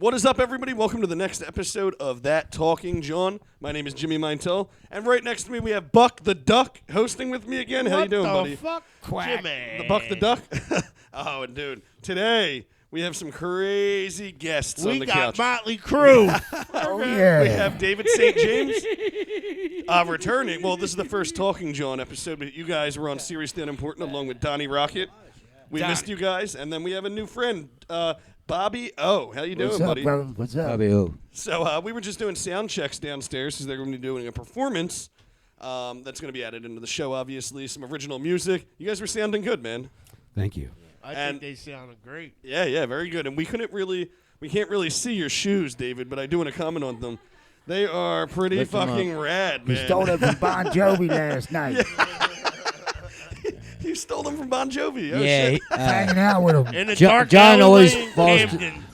What is up, everybody? Welcome to the next episode of That Talking Jawn. My name is Jimmy Mintel, and right next to me we have Buck the Duck hosting with me again. How you doing, buddy? What the fuck? Jimmy. The Buck the Duck? Oh, and dude, today we have some crazy guests on the couch. We got Motley Crue. Oh, yeah. We have David St. James returning. Well, this is the first Talking Jawn episode, but you guys were on Seriously Unimportant along with Donnie Rocket. We missed you guys, and then we have a new friend, Bobby O. How you doing, What's up, buddy? brother? What's up? Bobby O. So we were just doing sound checks downstairs because they're going to be doing a performance that's going to be added into the show, obviously. Some original music. You guys were sounding good, man. Thank you. I think they sounded great. Yeah, very good. And we can't really see your shoes, David, but I do want to comment on them. They are pretty fucking rad, man. You stole it from Bon Jovi last night. You stole them from Bon Jovi. Oh, Yeah, shit. Hanging out with him. In the John dark always alleyway in falls Camden.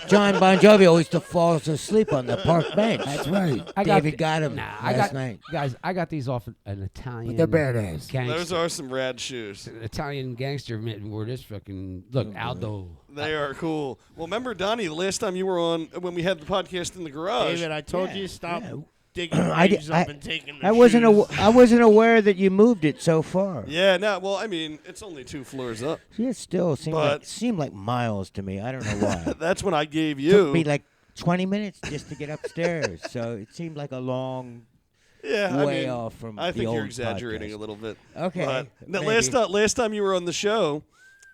John Bon Jovi always falls asleep on the park bench. That's right. David got him last night. Guys, I got these off an Italian. But they're badass. Gangster. Those are some rad shoes. Italian gangster wore this fucking look. Aldo. They are cool. Well, remember, Donnie, the last time you were on, when we had the podcast in the garage. David, I told you to stop digging I graves up and taking the I wasn't shoes. I wasn't aware that you moved it so far. Yeah, no, well, I mean, it's only 2 floors up. See, it still seemed like miles to me. I don't know why. That's when I gave It took you. me like 20 minutes just to get upstairs, so it seemed like a long way off from I the think old you're exaggerating podcast. a little bit. Okay, But the maybe. last time you were on the show,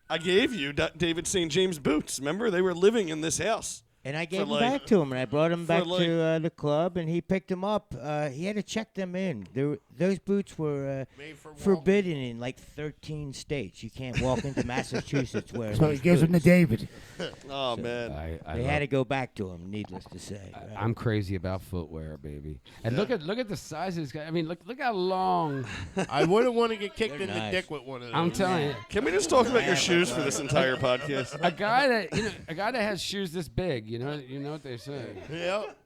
I gave you David St. James boots. Remember? They were living in this house. And I gave for them back to him, and I brought him back for to the club, and he picked them up. He had to check them in. Those boots were Made for forbidden in like 13 states. You can't walk into Massachusetts wearing So he these gives them to boots. David. Oh, So, man. They had to go back to him, needless to say. right? I'm crazy about footwear, baby. And look at the sizes. I mean, look how long. I wouldn't want to get kicked They're in the nice. dick with one of those. I'm telling you, Can we just talk about your shoes for this entire podcast? a guy that has shoes this big. You know what they say. Yep.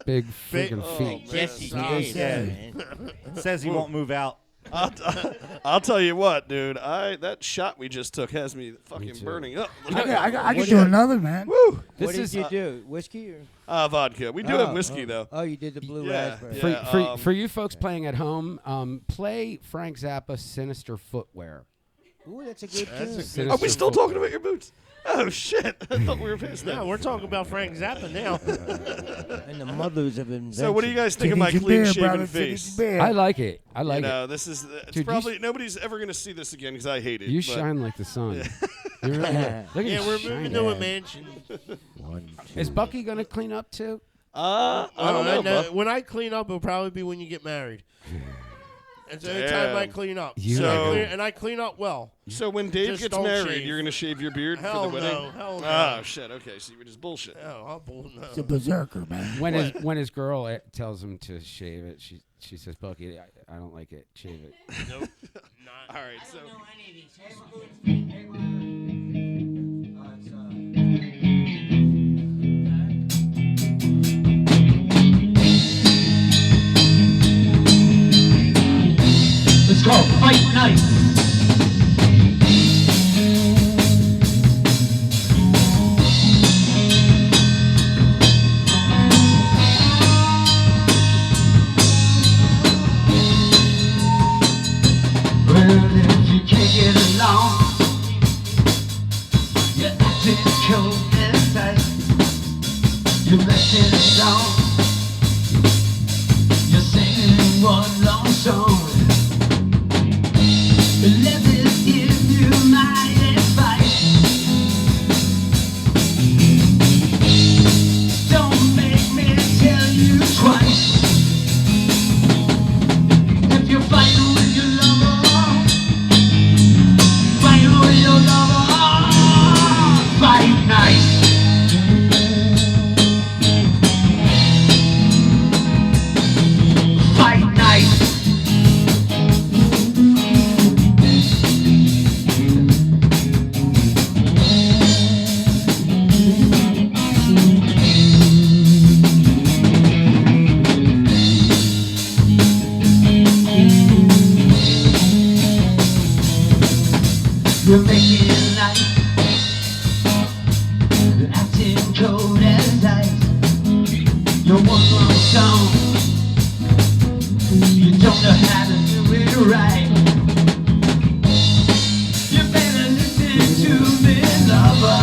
Big Big- freaking Oh, feet. man. Jesse Sorry. James, man. Says he won't move out. I'll tell you what, dude. That shot we just took has me fucking too. burning up. I can do another, man. Woo! What did is, you do? Whiskey or? Vodka. We do have whiskey, though. Oh, you did the blue Yeah, raspberry. yeah. For you folks playing at home, play Frank Zappa "Sinister Footwear." Ooh, that's a good That's tune. a Are we still talking about your boots? Oh, shit. I thought we were past that. Yeah, we're talking about Frank Zappa now. And the mothers of invention. So what do you guys think of my Finish your beer, clean-shaven brother. Finish face? your beer. I like it. I like You it. know, this is it's Dude, probably nobody's ever going to see this again because I hate it. You but- shine like the sun. You really do. Look at Yeah, you we're shine. moving to a mansion. 1, 2. Is Bucky gonna clean up too? I don't know, bub. When I clean up, it'll probably be when you get married. It's the only time I clean up. You- And I clean up well. So when Dave Just gets don't married, shave. you're going to shave your beard Hell for the wedding? no. Hell no. Oh, shit. Okay, so you were just bullshit. Oh, I'll bull no. It's a berserker, man. When his girl tells him to shave it, she says, "Bucky, I don't like it. Shave it." Nope. All right, so Let's go, fight night. Well, if you can't get along, you're acting cold and tight. You're messing around. You're singing one long song. Let me give you my advice. Don't make me tell you twice. If you're fighting with your lover, fight with your lover, fight nice. Fight nice. You're making it nice. You're acting cold as know how to do it right. You better listen to me, lover.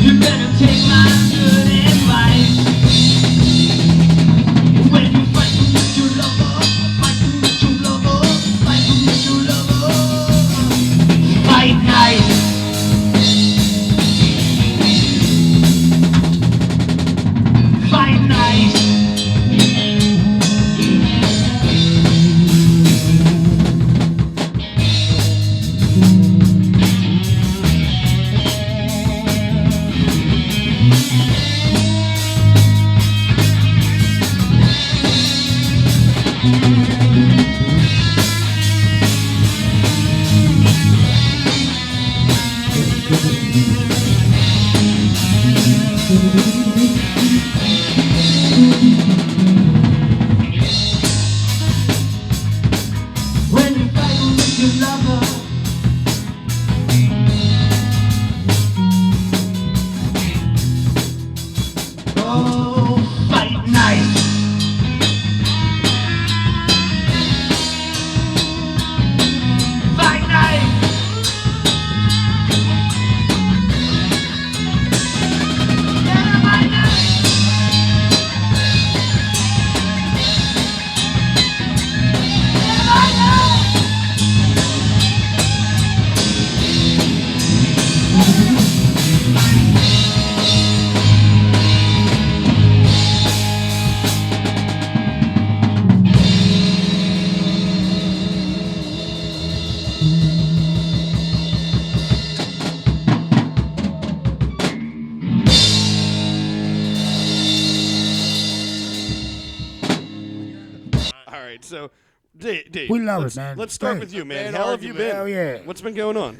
You better take my good advice. When you fighting with your lover, fighting with your lover, fighting with your lover, fight nice. Fight nice. When you're fighting with your lover, oh, fight nice. Fight nice. Yeah, fight nice. Yeah, fight nice. All right, so Dave, We love it, let's, man. Let's start Great. with you, man. Bad How have you been? Hell yeah. What's been going on?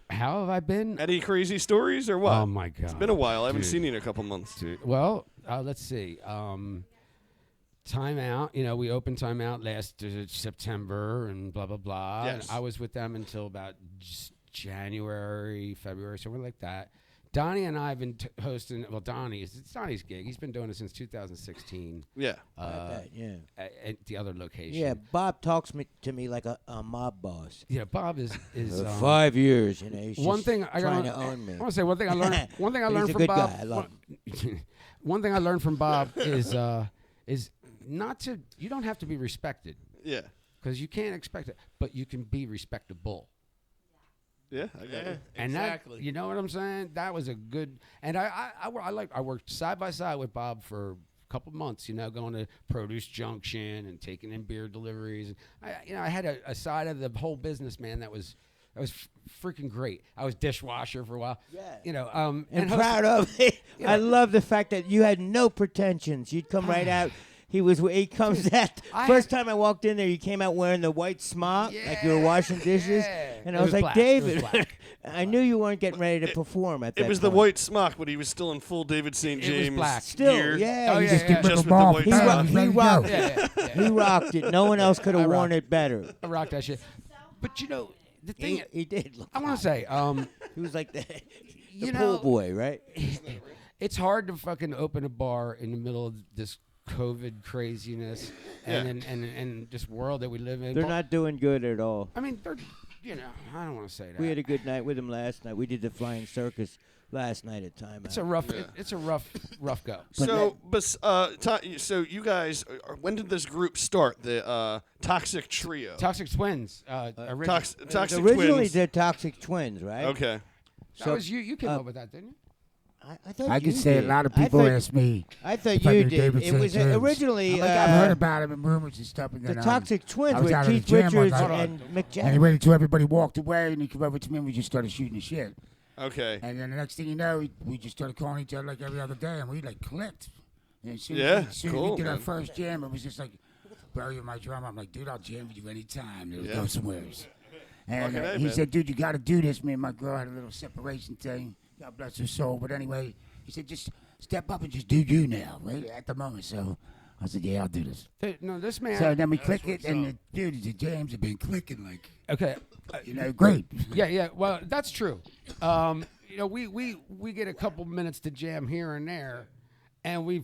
How have I been? Any crazy stories or what? Oh my god. It's been a while. I haven't Dude. seen you in a couple months. Dude. Well, let's see. Time Out. You know, we opened Time Out last September and blah blah blah. Yes. And I was with them until about January, February, something like that. Donnie and I have been hosting. Well, it's Donnie's gig. He's been doing it since 2016. Yeah. Yeah. At the other location. Yeah, Bob talks to me like a mob boss. Yeah, Bob is 5 years, you know. He's one just thing I trying gotta- to own me. I want to say one thing I learned. One thing I He's learned a from good Bob. guy. I love one thing I learned from Bob is not to. You don't have to be respected Yeah. because you can't expect it, but you can be respectable. Yeah, I got it. And exactly. that, you know what I'm saying? That was a good. And I worked side by side with Bob for a couple months. You know, going to Produce Junction and taking in beer deliveries. And I had a side of the whole business, man. That was freaking great. I was dishwasher for a while. Yeah. You know, and hosted- proud of it. Yeah. I love the fact that you had no pretensions. You'd come right out. He comes at first time I walked in there. You came out wearing the white smock, like you were washing dishes, and It I was was like, black. It was David, black. I knew you weren't getting ready to perform at that. It was the point. white smock, but he was still in full David St. It was James black. Still, gear. yeah, Oh, he yeah, just yeah. Just with the Bob, white He, bang, ro- smock. he ready to go. rocked it. Yeah. He rocked it. No one else could have I worn rocked it better. I rocked that shit. But you know, the thing He did. Look I want hot. to say, He was like the you pool know, boy, right? it's hard to fucking open a bar in the middle of this COVID craziness and this world that we live in. They're But- not doing good at all. I mean, they're, you know, I don't want to say that. We had a good night with him last night. We did the flying circus last night at Time it's a Out. rough. It's a rough go. So, so you guys, when did this group start? The Toxic Trio. Toxic Twins. Toxic Originally, Twins. they're Toxic Twins, right? Okay. That was you. You came up with that, didn't you? I thought I you could say a did. lot of I people thought- ask me. I thought if I you knew did. David It St. was James. originally I'm like, I've heard about him in rumors and stuff. And the then, Toxic Twins I was with out at the Keith gym one Richards night. and Mick and he Jagger. waited until everybody walked away, and he came over to me, and we just started shooting the shit. Okay. And then the next thing you know, we just started calling each other like every other day, and we like clicked. And as soon Yeah, as, soon as cool, we did our man. first jam, it was just like, bro, you're my drummer. I'm like, dude, I'll jam with you anytime. Let's Yeah. go somewhere. And Fucking A, he man. said, dude, you got to do this. Me and my girl had a little separation thing. God bless her soul. But anyway, he said, just step up and just do you now, right at the moment. So I said, yeah, I'll do this. No, this man. So then we click it, and the jams have been clicking like, Okay. great. Yeah. Well, that's true. You know, we get a couple minutes to jam here and there, and we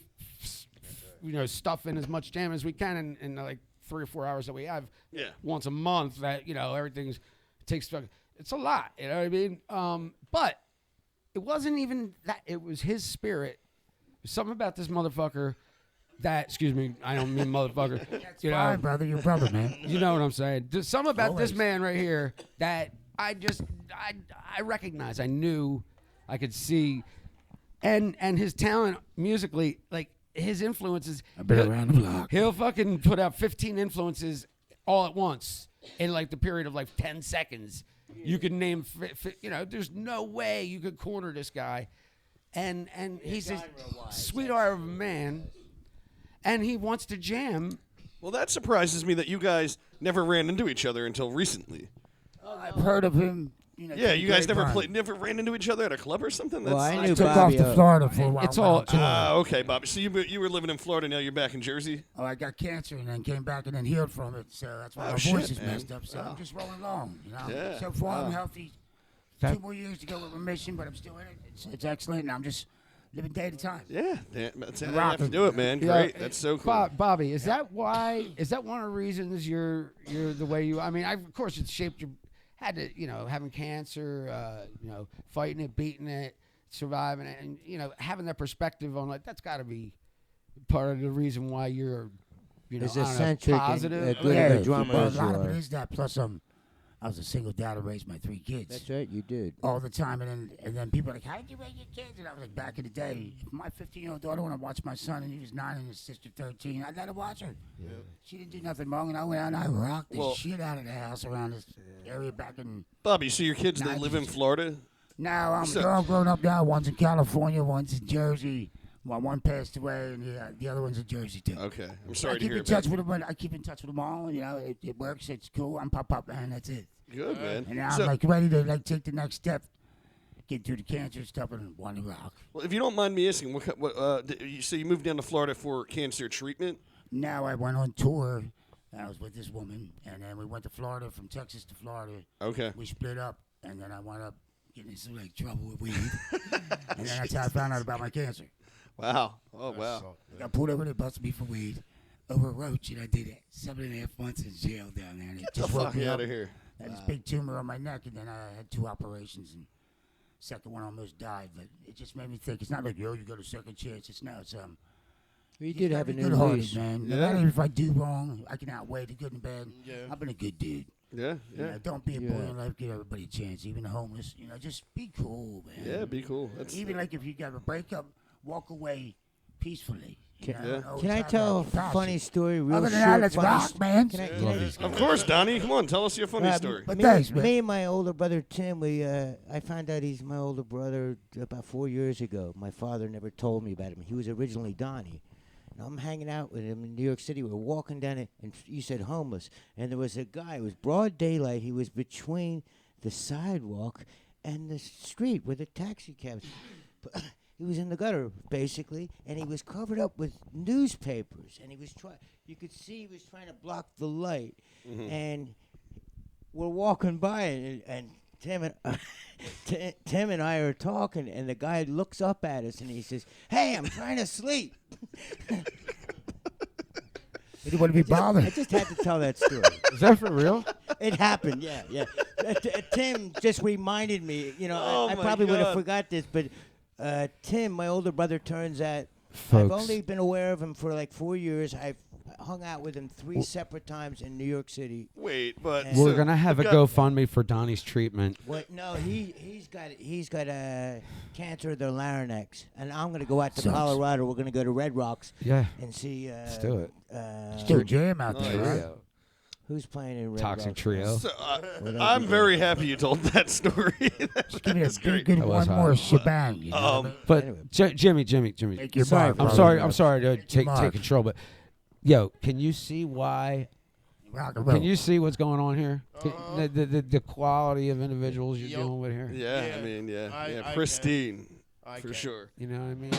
stuff in as much jam as we can in like 3 or 4 hours that we have Yeah. once a month. That everything's takes. It's a lot. You know what I mean? But it wasn't even that. It was his spirit. There's something about this motherfucker. Excuse me, I don't mean motherfucker. That's fine, brother. Your brother, man. You know what I'm saying? There's something about this Always. man right here that I recognize. I knew, I could see, and his talent musically, like his influences. I've been around the block. He'll fucking put out 15 influences all at once in like the period of like 10 seconds. You could name, there's no way you could corner this guy, and he's a sweetheart of a man. And he wants to jam. Well, that surprises me that you guys never ran into each other until recently. I've heard of him. Yeah, you guys never ran into each other at a club or something? Well, I knew Took Bobby. off to Florida for a while. It's all- Okay, Bobby. So you were living in Florida, now you're back in Jersey? Oh, I got cancer and then came back and then healed from it. So that's why Oh, my shit, voice is man. messed up. So I'm just rolling along. Yeah. So far, I'm healthy. That- 2 more years to go with remission, but I'm still in it. It's excellent, and I'm just living day at a time. Yeah, that's how you have to do it, man. Yeah. Great, that's so cool. Bobby, is that why? Is that one of the reasons you're the way you? I mean, of course, it's shaped your. Had to, having cancer, fighting it, beating it, surviving it, and having that perspective on it. That's got to be part of the reason why you're, As I don't know, eccentric and positive. good of a drummer well, a as you lot of are. it is that. Plus, I was a single dad who raised my 3 kids. That's right, you did. All the time, and then people are like, "How did you raise your kids?" And I was like, "Back in the day, if my 15-year-old daughter wanted to watch my son, and he was 9 and his sister 13, I'd let her watch her. Yeah. She didn't do nothing wrong, and I went out and I rocked the shit out of the house around this area back in. Bobby, so your kids, they live in Florida? Now they're all grown up now. One's in California, one's in Jersey. Well, one passed away, and the other one's in Jersey too. Okay, I'm sorry I to keep hear in touch with them. I keep in touch with them all. It works. It's cool. I'm pop man. That's it. Good, man. And now So- I'm like ready to take the next step, get through the cancer stuff, and want to rock. Well, if you don't mind me asking, so you moved down to Florida for cancer treatment? Now I went on tour. I was with this woman, and then we went to Florida, from Texas to Florida. Okay. We split up, and then I wound up getting in some trouble with weed. And then that's how I found out about my cancer. Wow. Oh, wow. I got pulled over, they busted me for weed over a roach, and I did 7.5 months in jail down there. And it Get the just woke fuck me out up. of here. I had this big tumor on my neck, and then I had 2 operations, and second one almost died. But it just made me think, it's not like, you go to second chance. It's You you did gotta have a be new good-hearted, lease. man. Yeah. No matter if I do wrong, I can outweigh the good and bad. Yeah. I've been a good dude. Yeah, yeah. Don't be a boy Yeah. in life. Give everybody a chance, even the homeless. Just be cool, man. Yeah, be cool. That's Even like if you got a breakup, walk away peacefully. Can- and always Can I have tell a that compassion. funny story real Other than short? that, let's funny rock, s- man. Can I, Love can these I, Of course, Donnie. Come on, tell us your funny story. But me, thanks, man. me and my older brother Tim, I found out he's my older brother about 4 years ago. My father never told me about him. He was originally Donnie. And I'm hanging out with him in New York City. We're walking down it, and you said homeless. And there was a guy. It was broad daylight. He was between the sidewalk and the street where the taxi cabs. He was in the gutter, basically, and he was covered up with newspapers. And he was trying. You could see he was trying to block the light. And we're walking by, and Tim and Tim and I are talking, and the guy looks up at us and he says, "Hey, I'm trying to sleep." You don't want to be I bothered. just had to tell that story. Is that for real? It happened, yeah. Tim just reminded me. Oh, I my probably would have God. forgot this, but Tim, my older brother, turns out I've Folks. only been aware of him for like 4 years. I've hung out with him 3 separate times in New York City. Wait, but And- We're so gonna have a you've got- GoFundMe for Donnie's treatment. What? No, he's got cancer of the larynx, and I'm gonna go out to Sucks. Colorado. We're gonna go to Red Rocks Yeah. and see. Let's do it. Still jam out there, Nice. right? Who's playing in Red Toxic Rocks? Trio. So, Well, I'm very happy you told that story. Give me a That's big, great. good That was one hot. more shebang. You know what I mean? But Anyway. Jimmy. Make your Sorry, mark, I'm I'm brother. sorry to take mark. control, but yo, can you see why? Rock and roll. Can you see what's going on here? The quality of individuals you're Yep. dealing with here. Yeah, Yeah. I mean, I can. pristine, I for can. sure. You know what I mean?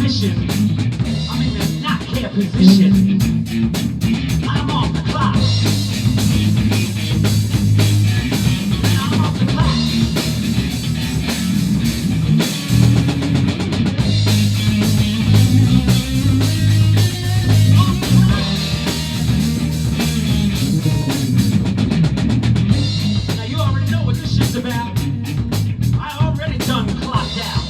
mission. I'm in a not care position. I'm off the clock. I'm off the clock. Now you already know what this shit's about. I already done clocked out.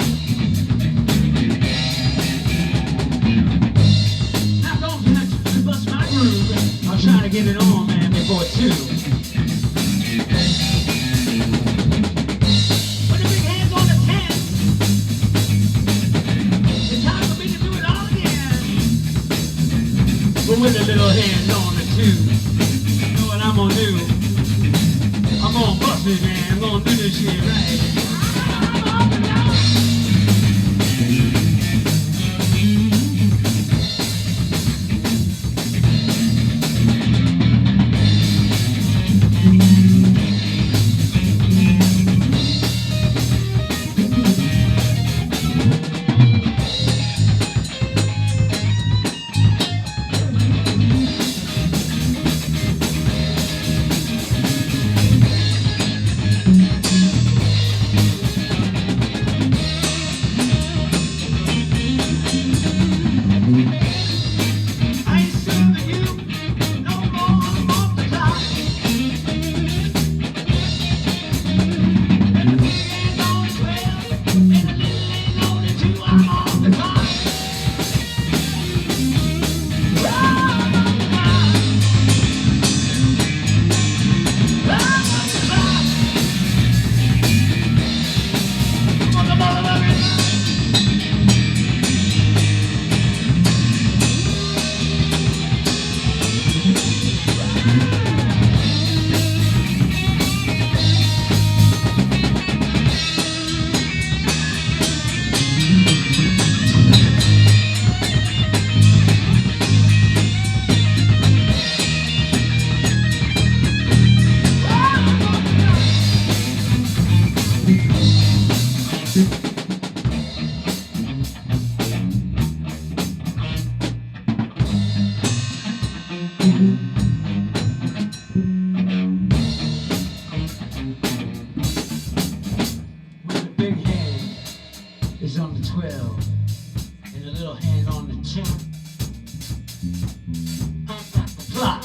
Now don't have to bust my groove. I'm trying to get it on, man, before 2. Put the big hands on the 10. It's time for me to do it all again. But with a little hand on the 2. You know what I'm gonna do? I'm gonna bust it, man. I'm gonna do this shit right. I ain't serving you no more. I'm off the clock. And the big ain't on the 12, and the little ain't on the 2. I'm off the clock. I'm off the clock. I'm off the clock. Come on, everybody. When the big hand is on the 12 and the little hand on the 10, I'm got the clock.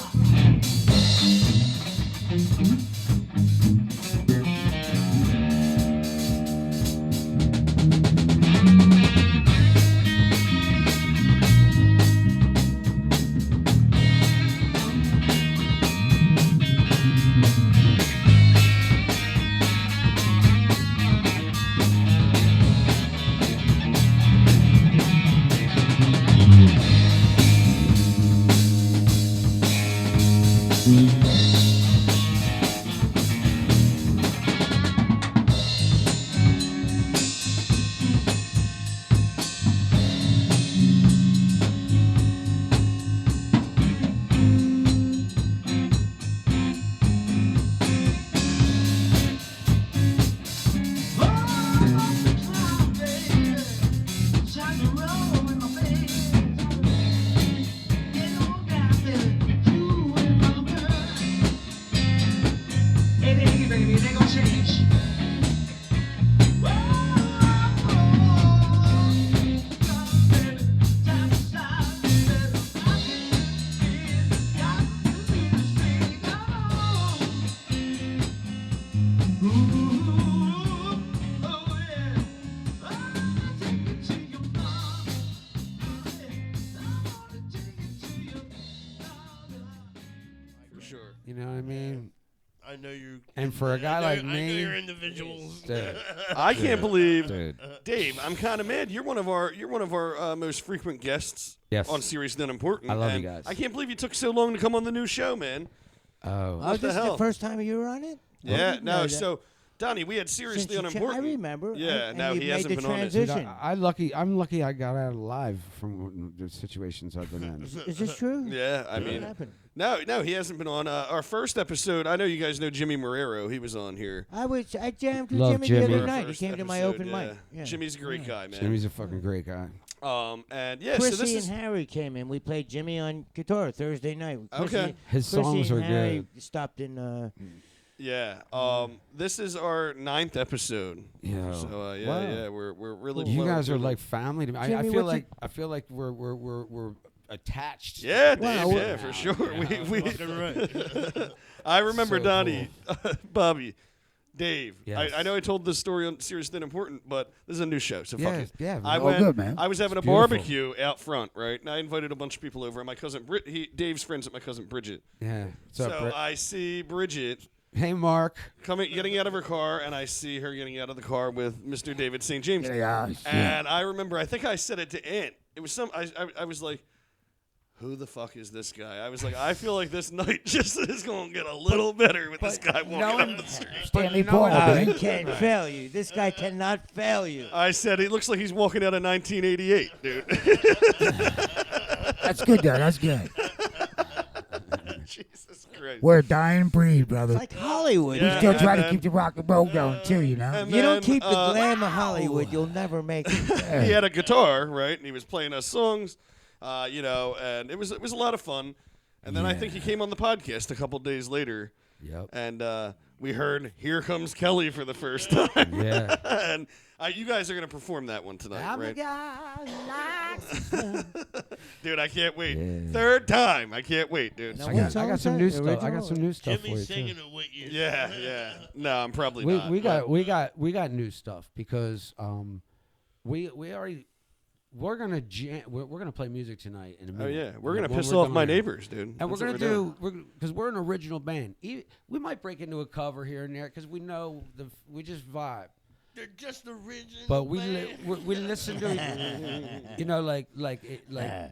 For sure. You know what I mean? I know you. And for a guy like I know me, you're individuals. dude, I can't believe, dude. Dave. I'm kind of mad. You're one of our most frequent guests Yes. on Serious Then Important. I love you and guys. I can't believe you took so long to come on the new show, man. Oh, What the this is hell? the first time you were on it? I Yeah, didn't no. know that. So Donnie, we had Since seriously you unimportant. I remember. Yeah, and now you've he made hasn't the been on it. transition. I'm lucky I got out alive from the situations I've been in. Is this true? Yeah, I What mean, happened? no, he hasn't been on. Our first episode, I know you guys know Jimmy Morero. He was on here. I jammed with Love Jimmy, Jimmy. the Our other night. He first came to my episode, open yeah. mic. Yeah. Jimmy's a great guy, man. Jimmy's a fucking great guy. And yeah, Chrissy so this and is Harry came in. We played Jimmy on guitar Thursday night. Okay. His Chrissy songs and are Harry good. stopped in. yeah. This is our 9th episode. Yeah. So yeah, Wow. yeah, we're really. You blowing guys are through like family to me. I Jimmy, feel what's like we're attached. Yeah, Wow, Dave. well- Yeah, for sure. We Fucking right. I remember So Donnie, Bobby, Dave. Yes. I know I told this story on Serious Then Important, but this is a new show, so fuck Yeah, it. yeah. I Oh, went. good, man. I was having It's a beautiful. barbecue out front, right? And I invited a bunch of people over. And my cousin Dave's friends with my cousin Bridget. Yeah. What's So up, Brett? I see Bridget Hey, Mark. getting out of her car, and I see her getting out of the car with Mr. David St. James. Yeah. And I remember, I think I said it to Ant. It was I was like, who the fuck is this guy? I was like, I feel like this night just is going to get a little better with this guy walking knowing- down the street. Stanley you know Paul, what? Oh, man. he can't fail you. This guy cannot fail you. I said, he looks like he's walking out of 1988, dude. That's good, though. That's good. Jesus Christ. We're a dying breed, brother. It's like Hollywood. We Yeah, still and try to then- keep the rock and roll going, too, you know? And You don't then, keep the glam of Hollywood, you'll never make it. He had a guitar, right? And he was playing us songs, and it was a lot of fun. And then I think he came on the podcast a couple days later, Yep. and we heard "Here Comes Kelly" for the first time. Yeah. And you guys are gonna perform that one tonight, I'm a right? guy like Dude, I can't wait. Yeah. Third time, I can't wait, dude. No, I what got song is some that? new stuff. I Original got some new stuff for you Jimmy's too. singing it with you. Yeah. No, I'm probably We not. we but- got new stuff because we already we're gonna play music tonight in a minute. Oh yeah, we're gonna When piss we're off done my here. neighbors, dude. And That's we're what gonna doing. because we're an original band. We might break into a cover here and there because we know we just vibe. They're just original. But we man. listen to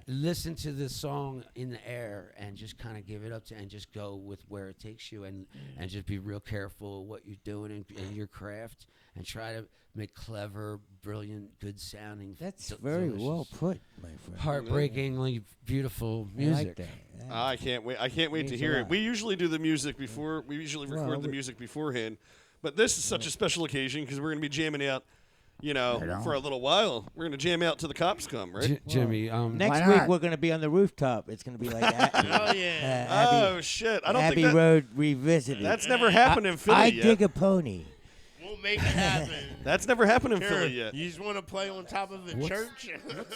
listen to the song in the air and just kind of give it up to and just go with where it takes you and just be real careful of what you're doing in your craft and try to make clever, brilliant, good sounding. That's very well put, my friend. Heartbreakingly beautiful I music. like that. I can't wait. I can't wait to Means hear a it. lot. We usually do the music before. We usually record Well, the we- music beforehand. But this is such a special occasion because we're going to be jamming out, Right on. for a little while. We're going to jam out till the cops come, right? Jimmy, Next Why week not? we're going to be on the rooftop. It's going to be like Oh yeah. Oh shit! I don't Abbey think Road revisited. that's never happened in Philly I yet. dig a pony. We'll make it happen. That's never happened in Sure. Philly yet. You just want to play on top of a church?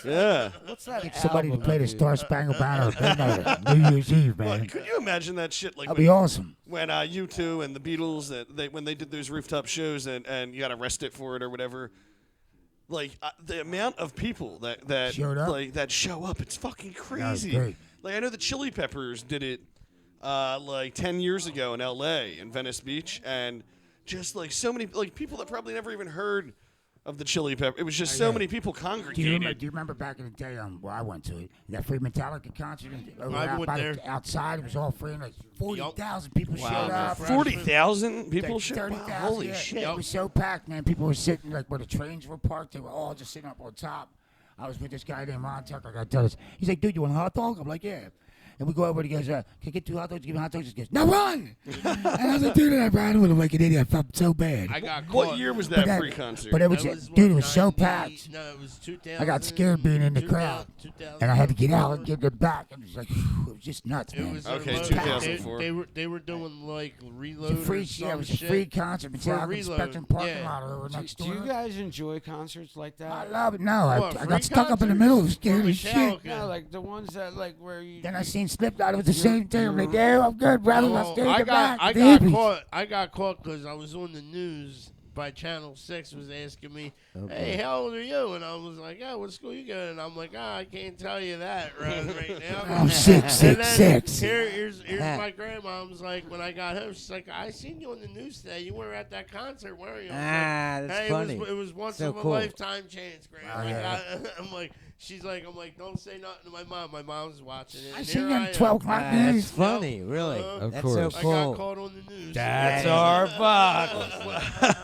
Yeah. what's that? Get somebody to album play the you- Star Spangled Banner at midnight on New Year's Eve, Well, man. could you imagine that shit? Like That'd be awesome. when U2 and the Beatles when they did those rooftop shows and you got arrested for it or whatever. Like the amount of people that Showed up? like that show up, it's fucking was crazy. great. Like I know the Chili Peppers did it like 10 years ago in L.A. in Venice Beach, and just like so many like people that probably never even heard of the Chili Pepper. It was just so many people congregated. Do you remember back in the day where I went to it? That free Metallica concert over I out went by there. outside. It was all free. And like 40,000 people showed up. 40,000 people Like showed 30,000, up. Holy yeah. shit! It was so packed, man. People were sitting like where the trains were parked. They were all just sitting up on top. I was with this guy named Ron Tucker. I got to tell us. He's like, dude, you want a hot dog? I'm like, yeah. And we go over and he goes, can I get 2 hot dogs? Give me hot dogs. He goes, no, run! And I was like, dude, I ran with him like an idiot. I felt so bad. I got caught. What year was that free concert? But it was, dude, it was so 90 packed. No, it was 2000. I got scared being in the 2000, crowd. 2000. And I had to get out and get it back. And it was like, it was just nuts, It man. was Okay, a 2004. They were doing like reload. It was a free, or some yeah, it was a shit. free concert. For Metallica Reload, Spectrum parking yeah. lot over next Do door. you guys enjoy concerts like that? I love it. No, What, I free got stuck up in the concerts? middle. Scared For as shit. Metallica? No, like the ones that like where you. Then I seen Slipknot. It was the same thing. I'm like, yeah, I'm good, brother. Oh, Let's get I the got back. The hippies. caught. I got caught because I was on the news by Channel 6 was asking me, hey, how old are you? And I was like, oh, what school you going? And I'm like, I can't tell you that right now. I'm 6'6". And then here's my grandmom's like, when I got home, she's like, I seen you on the news today. You were at that concert, weren't you? I was like, That's hey, funny. It was once So of a cool. lifetime chance, Grandma. Oh, yeah. I'm like, she's like, I'm like, don't say nothing to my mom. My mom's watching it. I and seen here them am. 12 o'clock That's news. funny, really. Of That's course. so I got cool. caught on the news. That's Yeah. our Buck.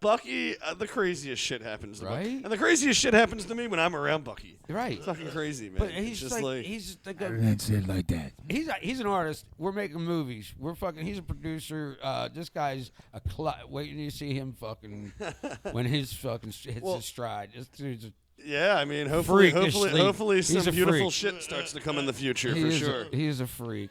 Bucky, the craziest shit happens to Bucky. Right? And the craziest shit happens to me when I'm around Bucky. Right. It's fucking crazy, man. But It's he's just like, he's like That's it like that. he's an artist. We're making movies. He's a producer. This guy's waiting to see him fucking when his fucking hits his stride. This dude's a yeah, I mean, hopefully, Freakishly. hopefully some He's a beautiful freak. shit starts to come in the future he for is sure. he is a freak,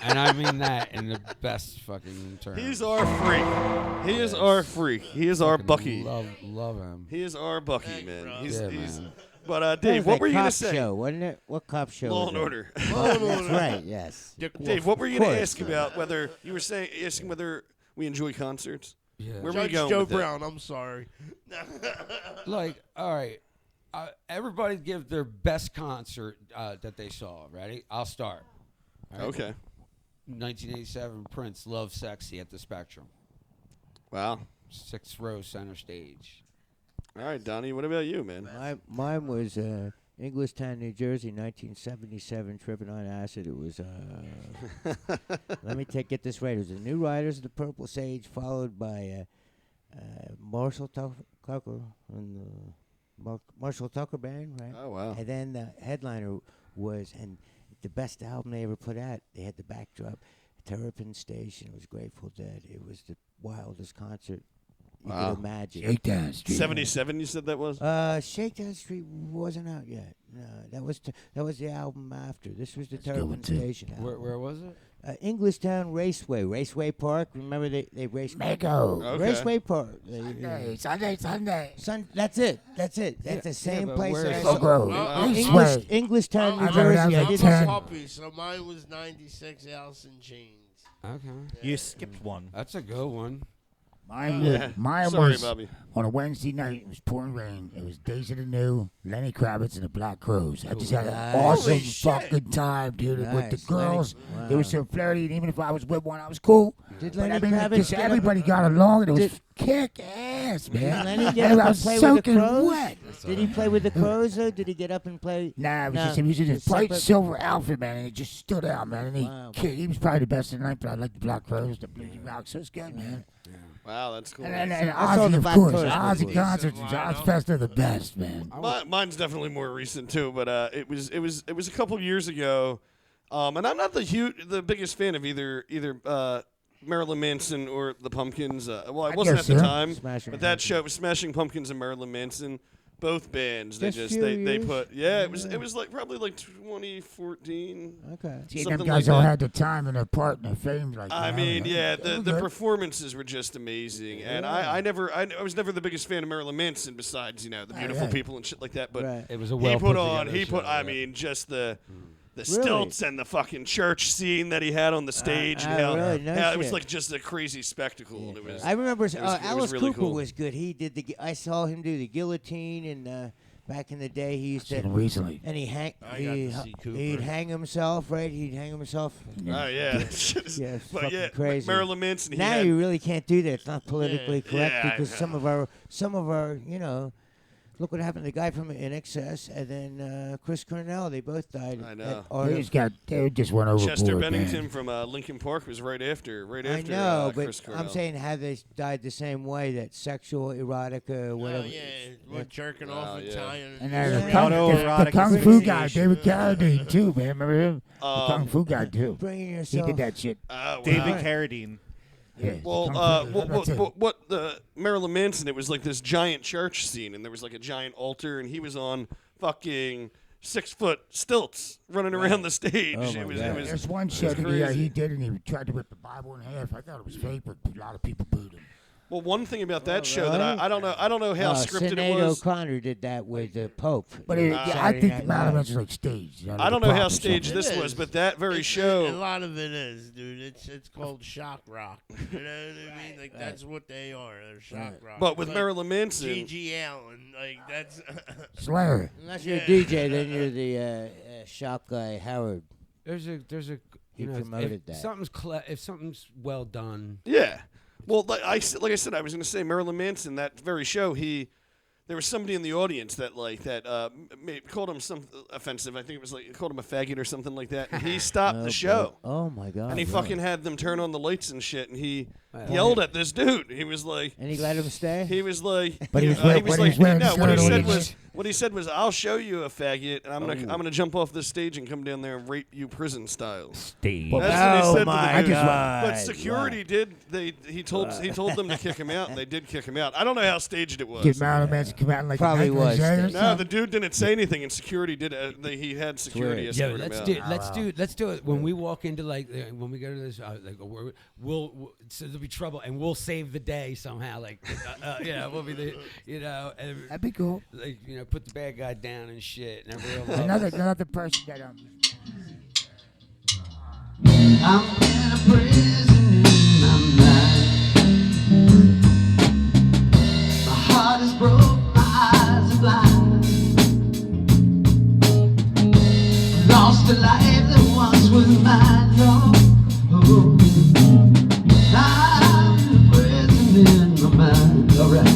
and I mean that in the best fucking terms. He's our freak. He is our freak. He is our Fucking Bucky. Love him. He is our Bucky, Thanks, man. bro. He's, Yeah, he's man. But What Dave, was what that were you gonna cop say? show, wasn't it? What cop show? Law was and it? Order. That's right. Yes. Dick Wolf. Dave, what were you Of gonna course. ask about? Whether you were asking whether we enjoy concerts? Yeah. Where were you Judge going Joe with that? Brown. I'm sorry. Like, all right, everybody give their best concert that they saw. Ready? I'll start. All right? Okay. 1987, Prince, Love Sexy at the Spectrum. Wow. 6th row center stage. All right, Donnie. What about you, man? Mine was Englishtown, New Jersey, 1977, tripping on acid. It was, let me get this right. It was the New Riders of the Purple Sage, followed by Marshall Tucker and the Marshall Tucker Band, right? Oh wow. And then the headliner was, and the best album they ever put out, they had the backdrop, Terrapin Station. It was Grateful Dead. It was the wildest concert you Wow. could imagine. Shakedown Street. 77, you said that was? Shakedown Street wasn't out yet. No, that was the album after. This was the That's a good Terrapin one, too. Station album. Where was it? Englishtown Raceway Park. Remember they raced Mego. Okay. Raceway Park. Sunday. That's it. That's the same but place. where that I is saw- Oak Grove. I'm Eastway. Englishtown, New I remember that Jersey. I was didn't. a I'm a 10. puppy, so mine was 96 Alice in Chains. Okay. You skipped one. That's a good one. Mine Sorry, was Bobby. on a Wednesday night. It was pouring rain. It was Days of the New, Lenny Kravitz, and the Black Crows. I just had an Nice. awesome Holy shit. fucking time, dude. With the Nice. girls, Lenny- they were so flirty, and even if I was with one, I was cool. Did But Lenny I mean, Kravitz just get up- everybody got along, and it was Did- kick ass, man. Lenny get And up I and was play with the soaking Crows? wet. Did he play with the Crows though? Did he get up and play? Nah, it was No, just he was in his it's bright separate- silver outfit, man, and it just stood out, man. And Wow. he was probably the best of the night, but I like the Black Crows, the bluesy rock, so it's good, man. Wow, that's cool. And I saw Ozzy, the of Black course, Crows Ozzy before. concerts and Ozfest are the best, man. Mine's definitely more recent too, but it was a couple years ago, and I'm not the biggest fan of either Marilyn Manson or the Pumpkins. Well, I wasn't at guess the so. time, Smashing but that Pumpkins. show was Smashing Pumpkins and Marilyn Manson, both bands. They Just just few they years? put it was like probably like 2014. Okay. See, Something them guys like all that. had the time and their part and their fame. Like I that. mean, yeah, They were the good. performances were just amazing, and I was never the biggest fan of Marilyn Manson. Besides, the Beautiful right. People and shit like that, but Right. It was a he well put on. together He put. show, I yeah. mean, just the Really? stilts and the fucking church scene that he had on the stage. And how, really? No how it was shit. like just a crazy spectacle. And it was. I remember it was Alice really Cooper cool. was good. He did I saw him do the guillotine, and back in the day he used Seen to. them recently. And I got to see Cooper. he'd hang himself, right? He'd hang himself. Oh yeah, Just- Yeah, it's but fucking yeah, crazy. Marilyn Manson. He Now had, you really can't do that. It's not politically correct Yeah, I because know. some of our, look what happened to the guy from In Excess and then Chris Cornell. They both died. I know. They just went overboard. Chester man. Bennington from Lincoln Park was right after. I know, Chris but Cornell. I'm saying how they died the same way. That sexual erotica, Oh, whatever. yeah. We're jerking off and yeah. tying. And Yeah. then the kung, Autoerotic the kung fu guy, asphyxiation. David Carradine, too, man. Remember him? The kung fu guy, too. Bringing He yourself. did that shit. Wow. David Carradine. Yeah, Well, kung fu. That's it. what the Marilyn Manson? It was like this giant church scene, and there was like a giant altar, and he was on fucking 6-foot stilts running around the stage. Oh, my it was, God. it was. There's one it shit was that crazy. he did, and he tried to rip the Bible in half. I thought it was fake, but a lot of people booed him. Well, one thing about that show that really? I don't know how scripted Sinead it was. O'Connor did that with the Pope. But I Saturday think Night the Live. Marilyn Manson was like staged. I don't know how staged. staged It this is. was, but that very A show. lot of it is, dude. It's called shock rock. You know what I mean? Like that's what they are. They're shock rock. But with Like Marilyn Manson, G.G. Allen, like that's. Slayer. Unless you're a DJ, then you're the shop guy, Howard. There's a He you know, promoted if that. if something's well done. yeah. Well, like I said, I was going to say Marilyn Manson. That very show, there was somebody in the audience that called him something offensive. I think it was called him a faggot or something like that. And he stopped the show. Oh my god! And he fucking had them turn on the lights and shit. And he yelled at this dude. He was like, and he let him stay. he was like, But he was he wearing- was but he was like, wearing no. his What he shirt said on. was, I'll show you a faggot, and I'm gonna jump off this stage and come down there and rape you prison style. Steve. That's what he said to the my dude. god! But security did. He told them to kick him out, and they did kick him out. I don't know how staged it was. Get Marilyn Manson come out and like Probably a was. or No, something. the dude didn't say anything, and security did. He had security weird. escort Yo, him let's out. do it when we walk into when we go to this so there'll be trouble and we'll save the day somehow we'll be the and, That'd be cool. put the bad guy down and shit and everyone will Another person that I'm in a prison in my mind. My heart is broke, my eyes are blind. Lost a life that once was mine. Oh, I'm in a prison in my mind. Alright.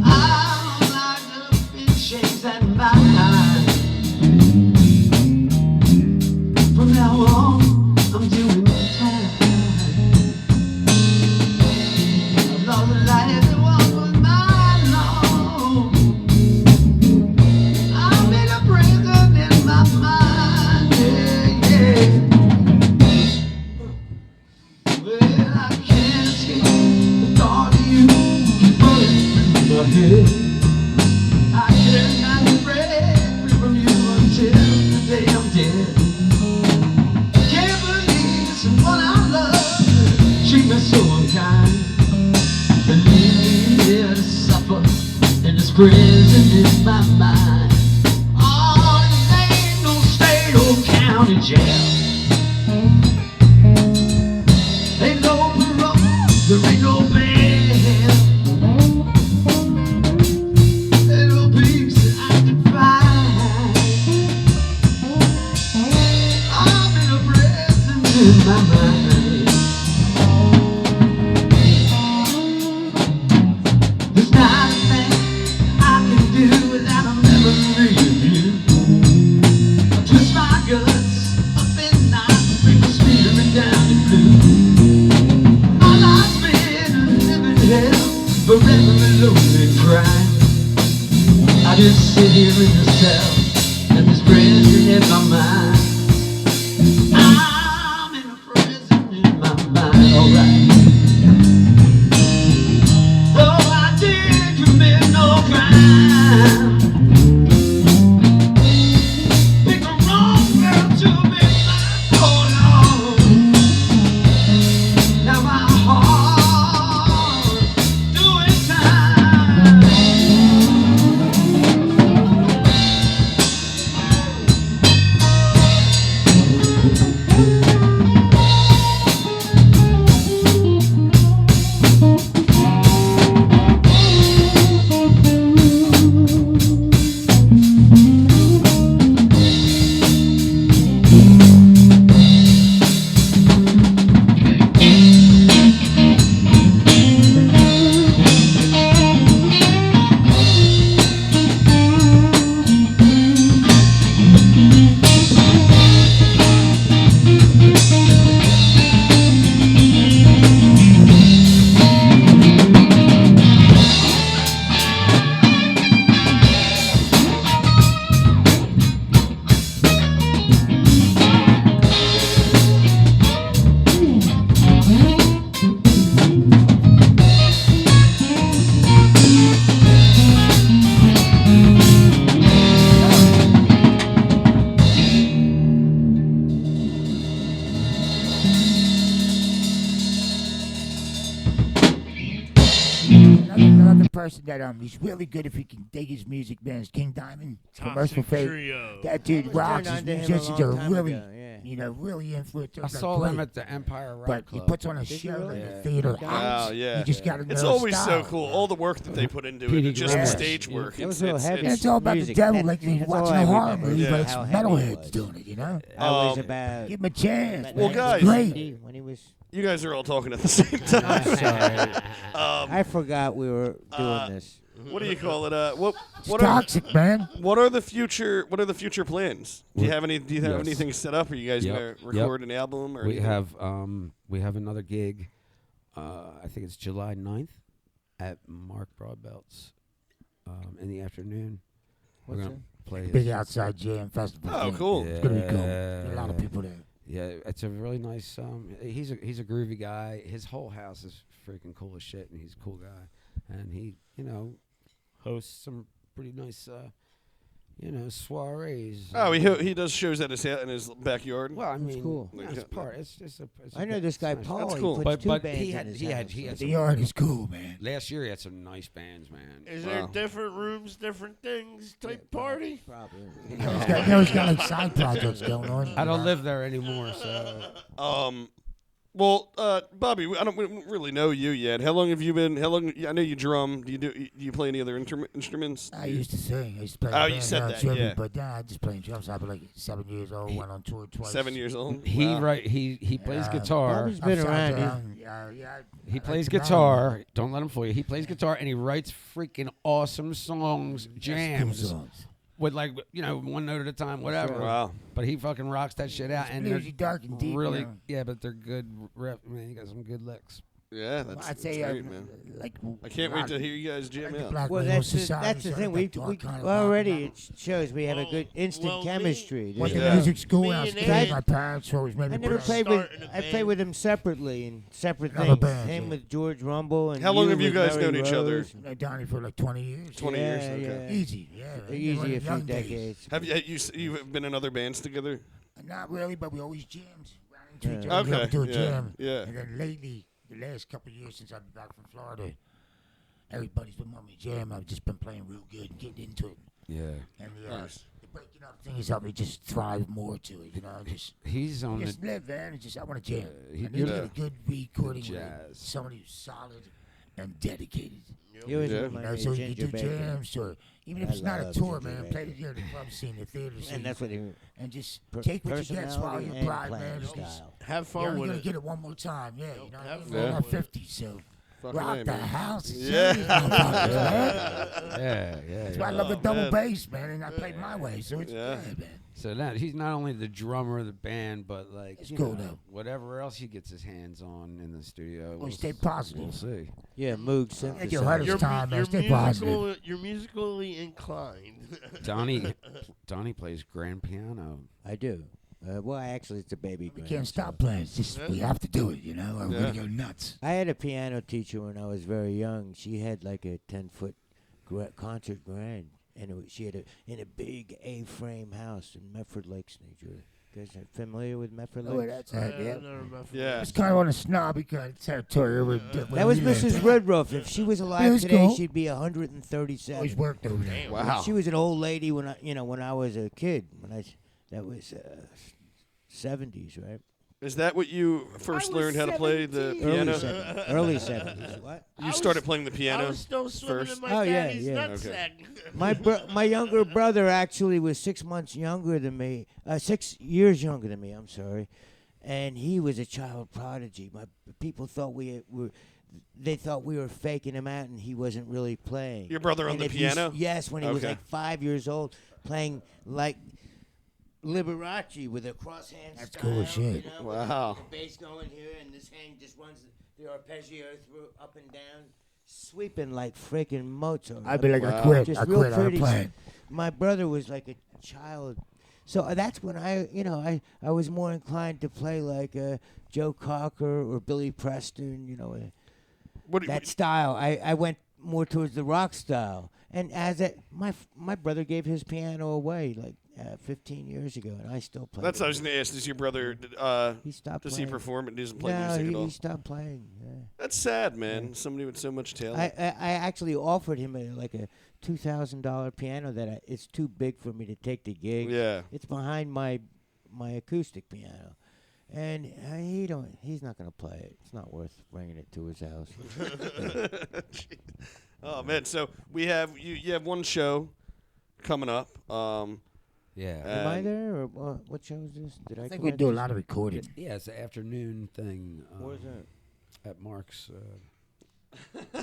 I'm locked up in chains and mind. From now on, I'm doing time. I've lost a life that once was mine. No, I'm in a prison in my mind. Yeah, yeah. Well, I can't escape the thought of you running through my head. I cannot break free from you until the day I'm dead. Can't believe it's someone I love treat me so unkind and leave me here to suffer in this prison in my mind. Oh, this ain't no state or county jail. Ain't no parole, there ain't no bail. Ain't no peace that I can find. I'm in a prison in my mind. There's not a thing I can do without a memory of you. I twist my guts up in knots, bring the spirit down to blue. My life's been a living hell, forever alone and crying. I just sit here in the cell, and this prison in my mind. I'm in a prison in my mind, alright. Though I did commit no crime, pick the wrong girl to be mine, oh Lord. Now my heart doing time. Another person that he's really good if he can dig his music, man, is King Diamond. Commercial fate. Trio. That dude rocks. His on to him a musicians long are time really, ago, yeah. really influential. I saw them at the Empire Rock But he Club. puts on a Did you show really? in the Yeah. theater. Oh, yeah. You just got to know It's his always style. so cool. All the work that they put into it, Petey it's just Griffin. stage work. It was It's, real it's, heavy. And it's, it's all about music. the devil, That- like he's that's all watching I a horror remember. movie, Yeah. but it's How heavy it metalheads was. doing it, you know? Always Um, about. Give him a chance, Well, man. guys- It's great. When he was. you guys are all talking at the same time. I'm sorry. Um, I forgot we were doing this. what do you call it? What It's what are toxic, man. what are the future plans? Do you have Yes. anything set up? Are you guys Yep. gonna record an album or We anything? have another gig. I think it's July 9th at Mark Broadbelt's in the afternoon. We're What's gonna play Big his- outside jam festival. Oh, thing. cool. It's gonna be cool. A lot of people there. Yeah, it's a really nice. He's a groovy guy. His whole house is freaking cool as shit, and he's a cool guy. And he, hosts some pretty nice, soirees. Oh, he does shows at in his backyard. Well, I mean, cool. yeah, it's part. It's just a. It's I know this guy nice. Paul. That's He cool. puts But- two but bands he in had- his he had- house. he had The yard is cool, man. Last year he had some nice bands, man. Is there Wow. different rooms, different things type party? Probably. He's got like side projects going on. I don't live there anymore, so Well, Bobby, we don't really know you yet. How long have you been? I know you drum. Do you play any other instruments? I used to sing. I used to play. Oh, in you band, said now that, it's really- yeah. But now I just play drums. I've been like 7 years old. Went on tour twice. 7 years old. he Wow. he plays guitar. Bobby's been Upside around. down. Yeah, He I plays like to guitar. Don't let him fool you. He plays guitar and he writes freaking awesome songs, rap. jams Songs. with one note at a time, whatever. Wow. But he fucking rocks that shit out, and they're Bluesy, dark and deep. really, you know. yeah, but they're good. Man, you got some good licks. Yeah, that's, I'd that's say great, man. like I can't wait to hear you guys jam out. Black Well, Label that's the Society, so thing. like We dark kind of already rock. it shows we have a good instant well, chemistry. Went There's- to Yeah. music school Me when I was and a kid. Ed- My parents always made me I never play. played with. Starting a I played band. with him separately in separate Another things. band, Him yeah. with George Rumble and How long have you with guys Mary known each other? Rose. I've done it for like 20 years. 20 Yeah, years. Okay. yeah. Easy, yeah. Easy a few Young days. decades. Have you've been in other bands together? Not really, but we always jammed. Ran into each Yeah. other. We Okay, would do a yeah, jam. yeah. And then lately, the last couple of years since I've been back from Florida, everybody's been wanting me to jam. I've just been playing real good and getting into it. Yeah, And Nice. the breaking up thing has helped me just thrive more to it. You know, he's on just the. live, man. It's just I want to jam. he I need did to a- get a good recording with jazz. somebody who's solid and dedicated. You always Yeah. You remind know, me so of you can Ginger do Baker. jams or even if I it's not a love tour, Ginger man. Play Baker. the club scene, the theater scene. And that's what he. and just per- take what you get, swallow personality your and pride, playing man. Just, style. Have you're fun only with gonna it. get it one more time, yeah. You know, Have I'm fun in my with it. 50s, so Fucking rock A, the man. house. Yeah. Yeah, That's why I yeah. love the double man. bass, man, and I play my way, so it's Yeah. good, man. So now he's not only the drummer of the band, but It's you cool, know, though. whatever else he gets his hands on in the studio. Well, stay positive. We'll see. Yeah, Moog Take your hardest synthesizer. time, man. Stay positive. You're musically inclined. Donnie plays grand piano. I do. Well, actually, it's a baby. We grand, can't so- stop playing. It's just we have to do it, you know, or we're Yeah. gonna go nuts. I had a piano teacher when I was very young. She had like a 10-foot concert grand, and she had in a big A-frame house in Medford Lakes, New Jersey. You guys are familiar with Medford Oh, Lakes? that's it, yeah. Yeah. It's kind of on a snobby kind of territory. That was Mrs. Redruff. If she was alive was today, cool. she'd be Always 137. worked over there. Wow. She was an old lady when I was a kid. That was 70s, right? Is that what you first learned how to play the piano? Early 70s. What? You started playing the I piano was still swimming first? in my Oh, yeah, daddy's yeah. nutsack. My younger brother actually was 6 months younger than me, 6 years younger than me. I'm sorry, and he was a child prodigy. My people thought they thought we were faking him out, and he wasn't really playing. Your brother on And the if you piano? yes, when he was Okay. like 5 years old, playing like Liberace with a crosshand That's style. cool as shit. You know, Wow. With the bass going here, and this hand just runs the arpeggio through up and down, sweeping like freaking Mozart. I'd be like, Wow. I quit. Just I real quit. I'm pretty. playing. My brother was like a child, so that's when I was more inclined to play like Joe Cocker or Billy Preston, What, that style. I went more towards the rock style, and my brother gave his piano away like 15 years ago, and I still play. that's it. what I was going to ask. Does your brother, He stopped does playing. he perform and doesn't play No, music at all? he stopped playing. Yeah. That's sad, man. Somebody with so much talent. I actually offered him like a $2,000 piano that it's too big for me to take the gig. Yeah. It's behind my acoustic piano, and he's not gonna play it. It's not worth bringing it to his house. Oh man, so we have you have one show coming up. Yeah. Am I and- there, or what show is this? Did I? I think come we out do a this- lot of recording. Yeah, it's an afternoon thing. Where's that? At Mark's.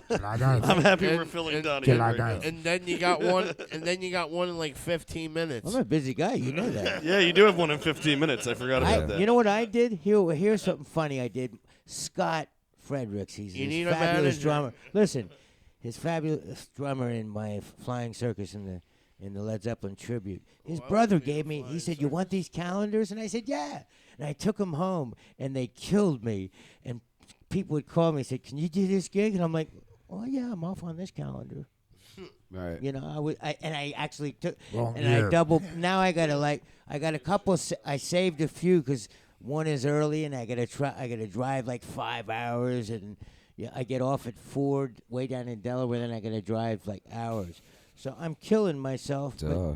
July 9th. I'm happy we're And- filling and- Donnie. July in right 9th. now. And then you got one. And then you got one in like 15 minutes. I'm a busy guy. You know that. Yeah, you do have one in 15 minutes. I forgot about that. You know what I did? Here's something funny I did. Scott Fredericks, he's You this need a fabulous manager. drummer. Listen, his fabulous drummer in my flying circus in the Led Zeppelin tribute. His brother gave me. He said, "You want these calendars?" And I said, "Yeah." And I took them home, and they killed me. And people would call me and say, "Can you do this gig?" And I'm like, "Oh yeah, I'm off on this calendar." Right. You know, I actually took, Wrong and year. I doubled. Now I got a couple. I saved a few because one is early, and I gotta drive like 5 hours, and yeah, I get off at Ford way down in Delaware, then I gotta drive like hours. So I'm killing myself. Duh.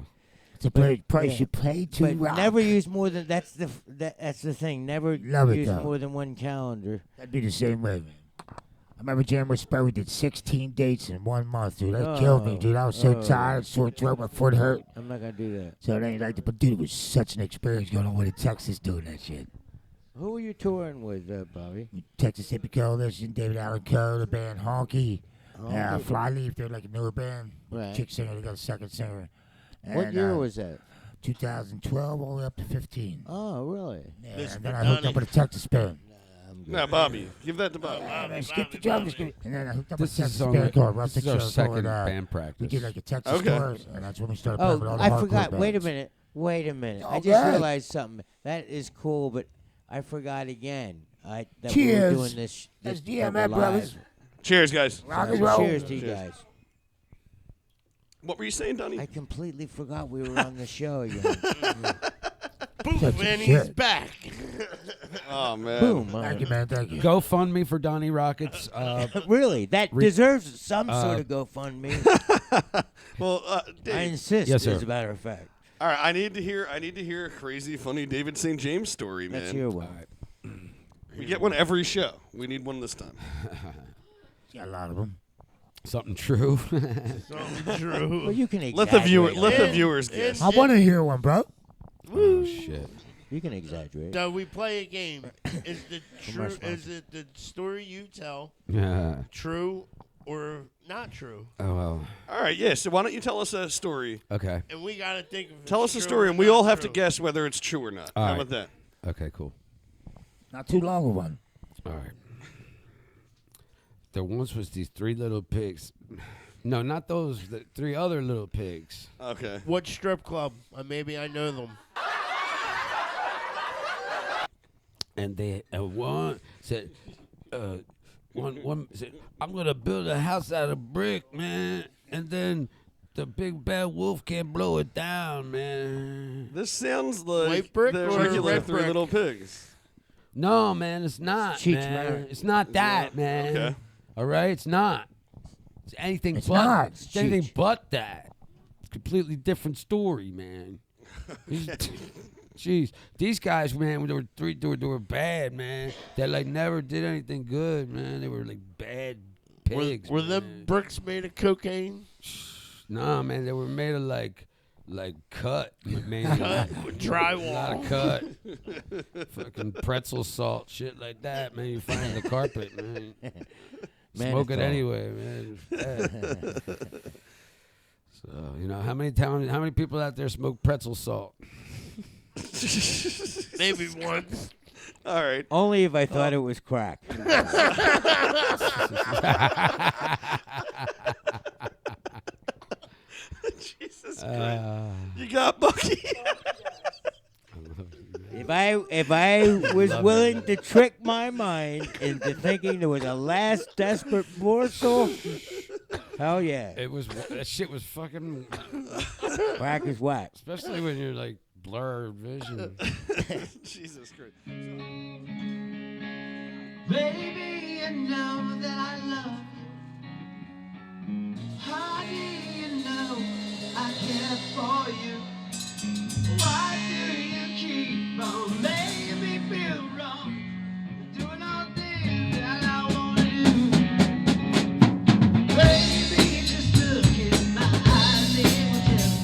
It's a great price yeah. you pay to But rock. never use more than that's the thing. Never Love it, use though. more than one calendar. That'd be the same way, man. I remember Jam with Sperry did 16 dates in 1 month, dude. That killed me, dude. I was so tired, sore throat, my foot hurt. I'm not gonna do that. So it ain't like that. But dude, it was such an experience going all the way to Texas doing that shit. Who were you touring with, Bobby? Texas Hippie Coalition, David Allen Coe, the band Honky. Honky. Flyleaf, they're like a newer band. Right. Chick singer, they got a second singer. What And, year was that? 2012 all the way up to 15. Oh, really? Yeah, Listen, and then I hooked Donnie. up with a Texas band. I'm good. Nah, Bobby. Give that to Bobby. Man, skip the drum. And then I hooked up with This a Texas is, on band called this Rustic is our Show. second band We practice. did like a Texas Okay. tour, and that's when we started playing with all Oh, the I hardcore forgot. Wait a bands. minute. Wait a minute. I All just right. realized something. That is cool, but I forgot again. That we were Cheers. doing this. That's this DMF, live. brothers. Cheers, guys. Rock and roll. Cheers to you Cheers. guys. What were you saying, Donnie? I completely forgot we were on the show again. Boom, Such a and he's shit. back. Oh, man. Boom. Thank you, man. Thank you. GoFundMe for Donnie Rockets. Really? That Re- deserves some sort of GoFundMe. Well, I Dave. insist, Yes, sir. as a matter of fact. All right, I need to hear a crazy, funny David St. James story, man. Let's hear one. We get one every show. We need one this time. Got a lot of them. Something true. Something true. Well, you can Let the exaggerate. viewers guess. I want to hear one, bro. Oh shit. You can exaggerate. So we play a game. Is the true? much fun. Is it the story you tell Yeah. true or not true? Oh well. All right, yeah. So why don't you tell us a story? Okay. And we gotta think of. if Tell it's us a true story, or and we not all have to true. guess whether it's true or not. All How right. about that? Okay. Cool. Not too long of one. All right. There once was these 3 little pigs. No, not those. The 3 other little pigs. Okay. What strip club? Maybe I know them. And they one said, one said, "I'm gonna build a house out of brick, man, and then the big bad wolf can't blow it down, man." This sounds like White brick the or regular red 3 brick? Little Pigs. No, man, it's not, Cheech man. Marin. It's not that, man. Okay. All right, it's not. It's anything It's but. not. It's anything Cheech. but that. It's a completely different story, man. Jeez, these guys, man, they were bad, man. They like never did anything good, man. They were like bad pigs. Were man. them bricks made of cocaine? Nah, man, they were made of like cut, mainly. A lot Drywall. of cut, fucking pretzel salt, shit like that, man. You find in the carpet, man. Smoke it Mannitol. anyway, man. It's bad. So how many people out there smoke pretzel salt? Maybe once. All right. Only if I thought it was crack. Jesus Christ. You got Bucky. If I was willing to trick my mind into thinking there was a last desperate morsel, hell yeah, That shit was fucking, crack is whack. especially when you're like blurred vision. Jesus Christ. Baby, you know that I love you. How do you know I care for you? Why do you keep on making me feel wrong? Doing all things that I want to do. Baby, just look in my eyes, it will tell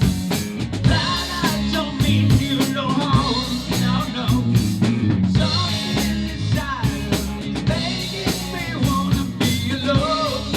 that I don't mean you no harm. No, no. Something inside of me making me wanna be alone.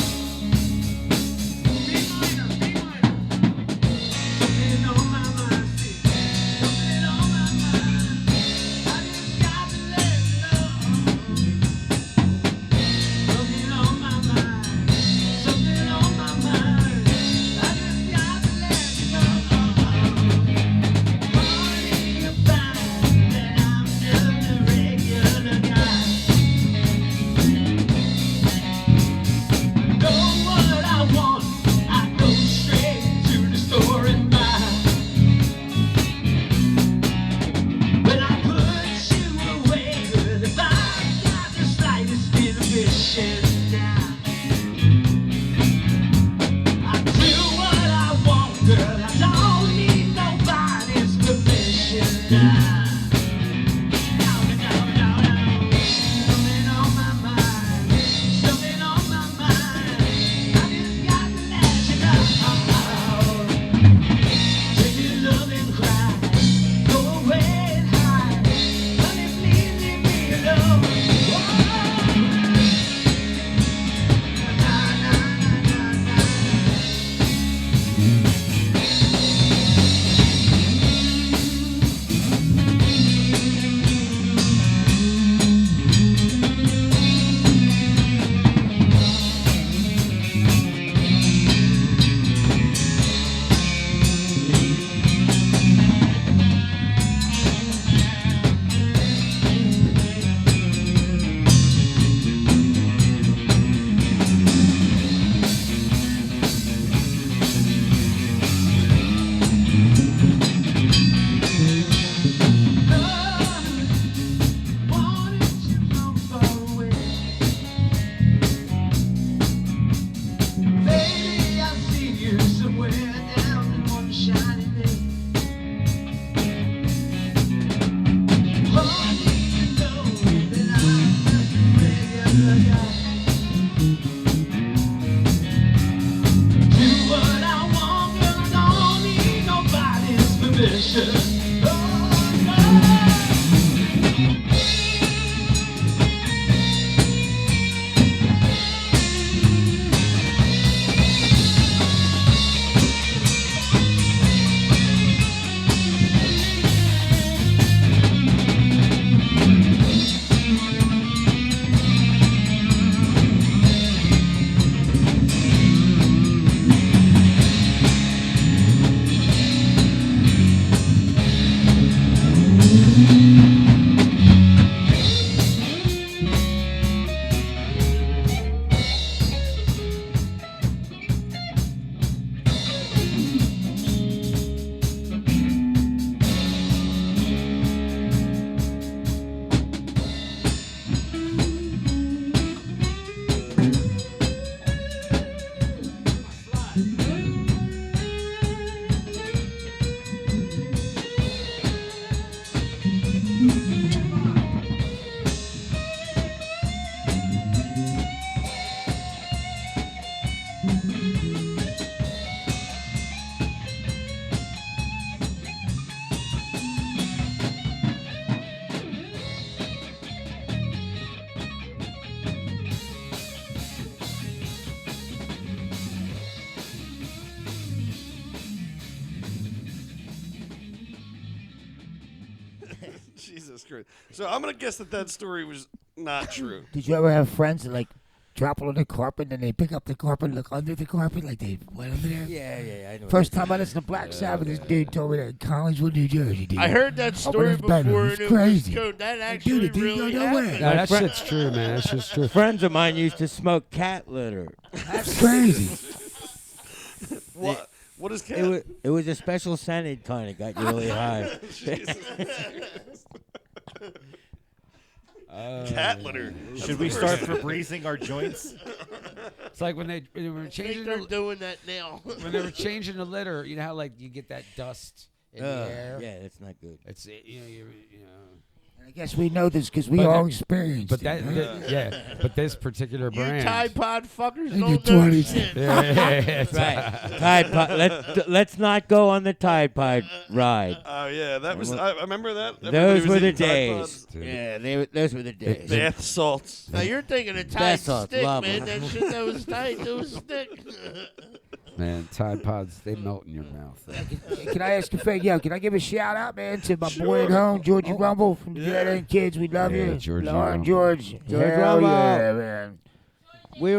Jesus Christ. So I'm going to guess that story was not true. Did you ever have friends that like drop it on the carpet and they pick up the carpet and look under the carpet like they went under there? Yeah, I know. First time I listened to Black Sabbath, this dude told me that in Collingswood, New Jersey. Dude. I heard that story his bedroom. before, It's and crazy. it was that Dude, actually it didn't go really nowhere. happened. No, that shit's true, man. That shit's true. Friends of mine used to smoke cat litter. That's crazy. What is cat? It was a special scented kind of got you really high. Cat litter. Should we start Febrezing our joints? It's like when they were I think changing they're the, doing that now. when they were changing the litter. You know how like you get that dust in the air. Yeah, that's not good. It's you know. I guess we know this because we But all that- experienced But it. that, right? yeah. But this particular You brand. Tide Pod fuckers In don't your know 20s. shit. Yeah. Right. Tide Pod. Let's not go on the Tide Pod ride. Oh, yeah. That was. I remember that. Everybody Those was were the eating Tide days. Pods. Yeah, those were the days. Bath salts. Now you're thinking of Tide That's all, Stick, love man. it. That shit that was tight, it was stick. Man, Tide Pods, they melt in your mouth. Can I ask a favor? Yo, can I give a shout out, man, to my boy at home, Georgie Rumble from the Dead End Kids. We love Yeah, you. Georgie Lauren, Rumble. George. George Hell Rumble. yeah, man. We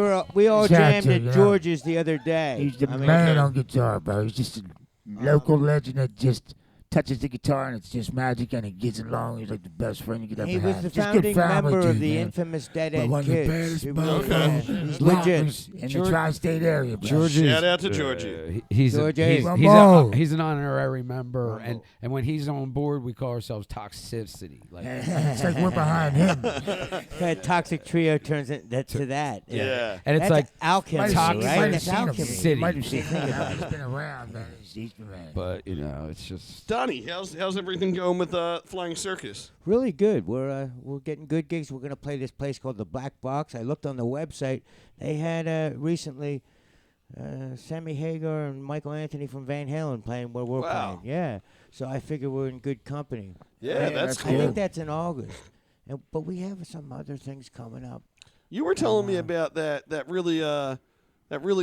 all He's jammed active, at yeah. George's the other day. He's the I mean, man on guitar, bro. He's just a local legend that just touches the guitar and it's just magic and he gets along. He's like the best friend you could ever He have. was the Just good founding family member of dude, the man. infamous Dead But End one of the Kids. baddest He really motherfuckers is. He's rockers legit. in George- the tri-state area, bro. George's, Shout out to Georgie. He's, George a, he's, A. he's, Rumble. a, he's an honorary member, and when he's on board, we call ourselves Toxicity. Like, It's like we're behind him. That toxic trio turns to that. Yeah. and it's That's like alchemy, Might have Toxic seen- right? might have That's seen him. alchemy. City. Might have seen him. He's been around, man. Easter man. But you know, it's just Donnie, how's everything going with Flying Circus? Really good. We're getting good gigs. We're gonna play this place called the Black Box. I looked on the website. They had recently Sammy Hagar and Michael Anthony from Van Halen playing where we're Wow. playing. Yeah. So I figure we're in good company. Yeah, that's I think cool. that's in August. But we have some other things coming up. You were telling me about that really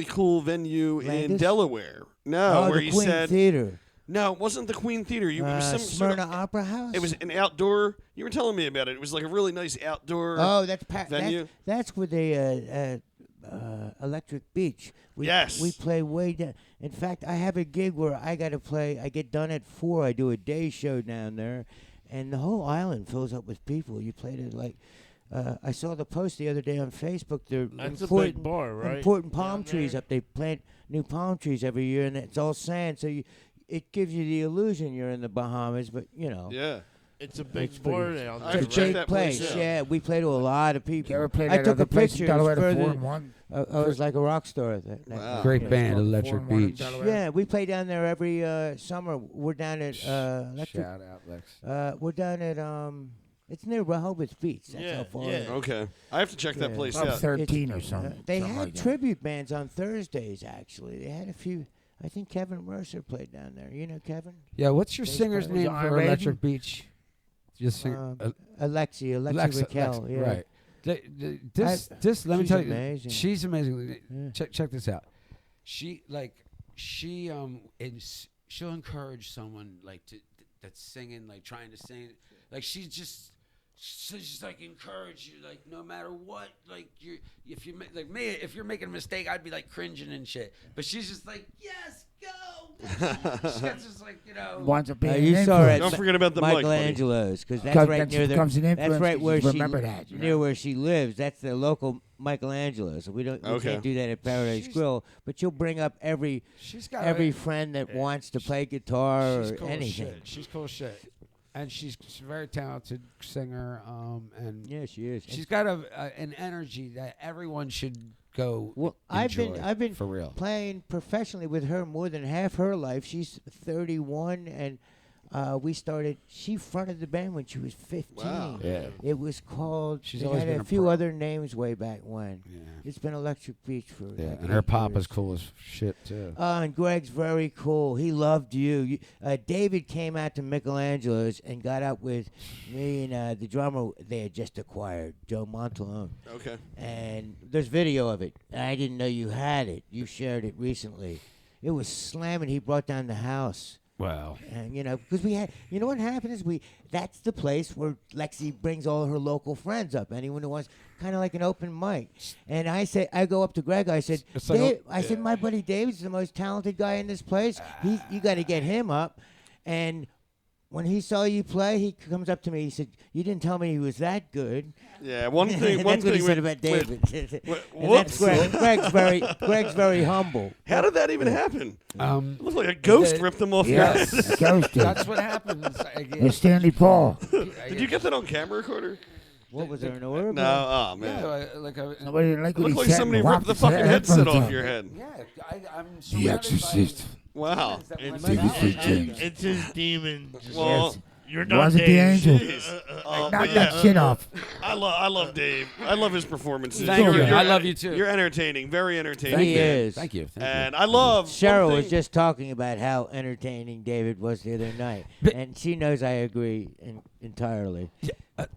cool venue in Landis? Delaware. No, where the you Queen said Theater. no, it wasn't the Queen Theater. You it was some sort Smyrna of, Opera House. it was an outdoor. You were telling me about it. It was like a really nice outdoor. Oh, that's venue? That's with the Electric Beach. Yes. We play way down. In fact, I have a gig where I got to play. I get done at 4. I do a day show down there, and the whole island fills up with people. You played it like. I saw the post the other day on Facebook. They're That's a important, big bar, right? Important palm Down trees there? up. They plant new palm trees every year, and it's all sand. So it gives you the illusion you're in the Bahamas, but you know. Yeah. It's a big It's bar pretty- down I there. have It's to a check big that place place. out. Yeah, we play to a lot of people. You ever played I that took other a place in picture. It was Delaware, the further- 4-1? I was like a rock star at that. Wow. great yeah. band, Called Electric 4-1 in Beach. Delaware. Yeah, we play down there every summer. We're down at Electric. Shout out, Lex. We're down at it's near Rehoboth Beach. That's Yeah, how far. yeah. it is. Okay. I have to check that Yeah. place About out. 13 or It's, something. they something had like that. tribute bands on Thursdays. Actually, they had a few. I think Kevin Mercer played down there. You know Kevin? Yeah, what's your Bass singer's player. name Was it for Iron Electric Beach? Just sing. Alexi Raquel. Yeah. Right. This. Let me she's tell you, amazing. she's amazing. Yeah. Check this out. She'll encourage someone like that's singing, like trying to sing, like she's just like encourage you, like no matter what, like if you're making a mistake, I'd be like cringing and shit, but she's just like, yes, go. She's just like, you know. Winds up being you an saw it. influence. Don't forget about the mic, buddy. Michelangelo's, because that's Because right that's near becomes an That's influence right 'cause where you she remember that, you near know? where she lives. That's the local Michelangelo's. So we Okay. can't do that at Paradise She's- Grill. But you'll bring up every She's got friend that wants to play guitar she's or cool as anything. shit. She's cool as shit, and she's a very talented singer. And Yeah, she is. she's got an energy that everyone should go. Well, enjoy, I've been for real. playing professionally with her more than half her life. She's 31, and we started. She fronted the band when she was 15. Wow. Yeah. It was called. She's they always had been a a few pro. other names way back when. Yeah. It's been Electric Beach for. Yeah, like and her 8 papa's years. cool as shit too. And Greg's very cool. He loved you. David came out to Michelangelo's and got up with me and the drummer they had just acquired, Joe Montalone. Okay. And there's video of it. I didn't know you had it. You shared it recently. It was slamming. He brought down the house. Wow. And, because we had, what happened is that's the place where Lexi brings all her local friends up. Anyone who wants, kind of like an open mic. And I go up to Greg, I said, It's like Dave, I said, my buddy David's the most talented guy in this place. You got to get him up. And when he saw you play, he comes up to me. He said, "You didn't tell me he was that good." Yeah, one thing. And One that's what thing he said with- about David. with- And that's whoops. Greg's very humble. How did that even happen? It looked like a ghost the- ripped him off Yes, your head. a ghost did. That's what happens. It's Stanley Paul. Did you get that on camera recorder? What was there an order? No. Oh man. Yeah, like a. Nobody didn't like It what looked he like said. somebody and ripped whopped the his fucking headset headphones off off. your head. Yeah, I'm The surrounded by Exorcist. Wow. demons that It's, want David to- St. James. it's his demon. Well, You're not Wasn't the Dave. angel. but Knock yeah, that shit off. I love Dave. I love his performances. Thank you. I love you too. You're entertaining. Very entertaining. He is. Thank you. And I love. Cheryl one was thing- just talking about how entertaining David was the other night, But- and she knows I agree entirely.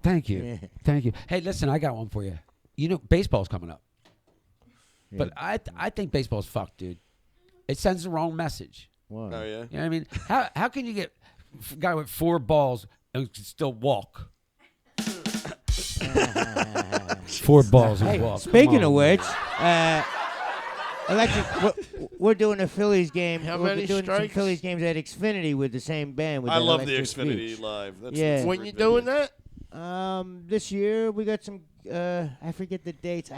Thank you. Yeah. Thank you. Hey, listen, I got one for you. Baseball's coming up. But I think baseball's fucked, dude. It sends the wrong message. Why? Oh yeah. You know what I mean? How can you get a guy with 4 balls and can still walk? 4 balls and Hey, walk. speaking Come of on, which, man. we're doing a Phillies game. How we're many doing some strikes? Phillies games at Xfinity with the same band. With I that love the Electric Xfinity Beach. Live. That's Yeah. that's When great you doing video. that? This year we got some. I forget the dates.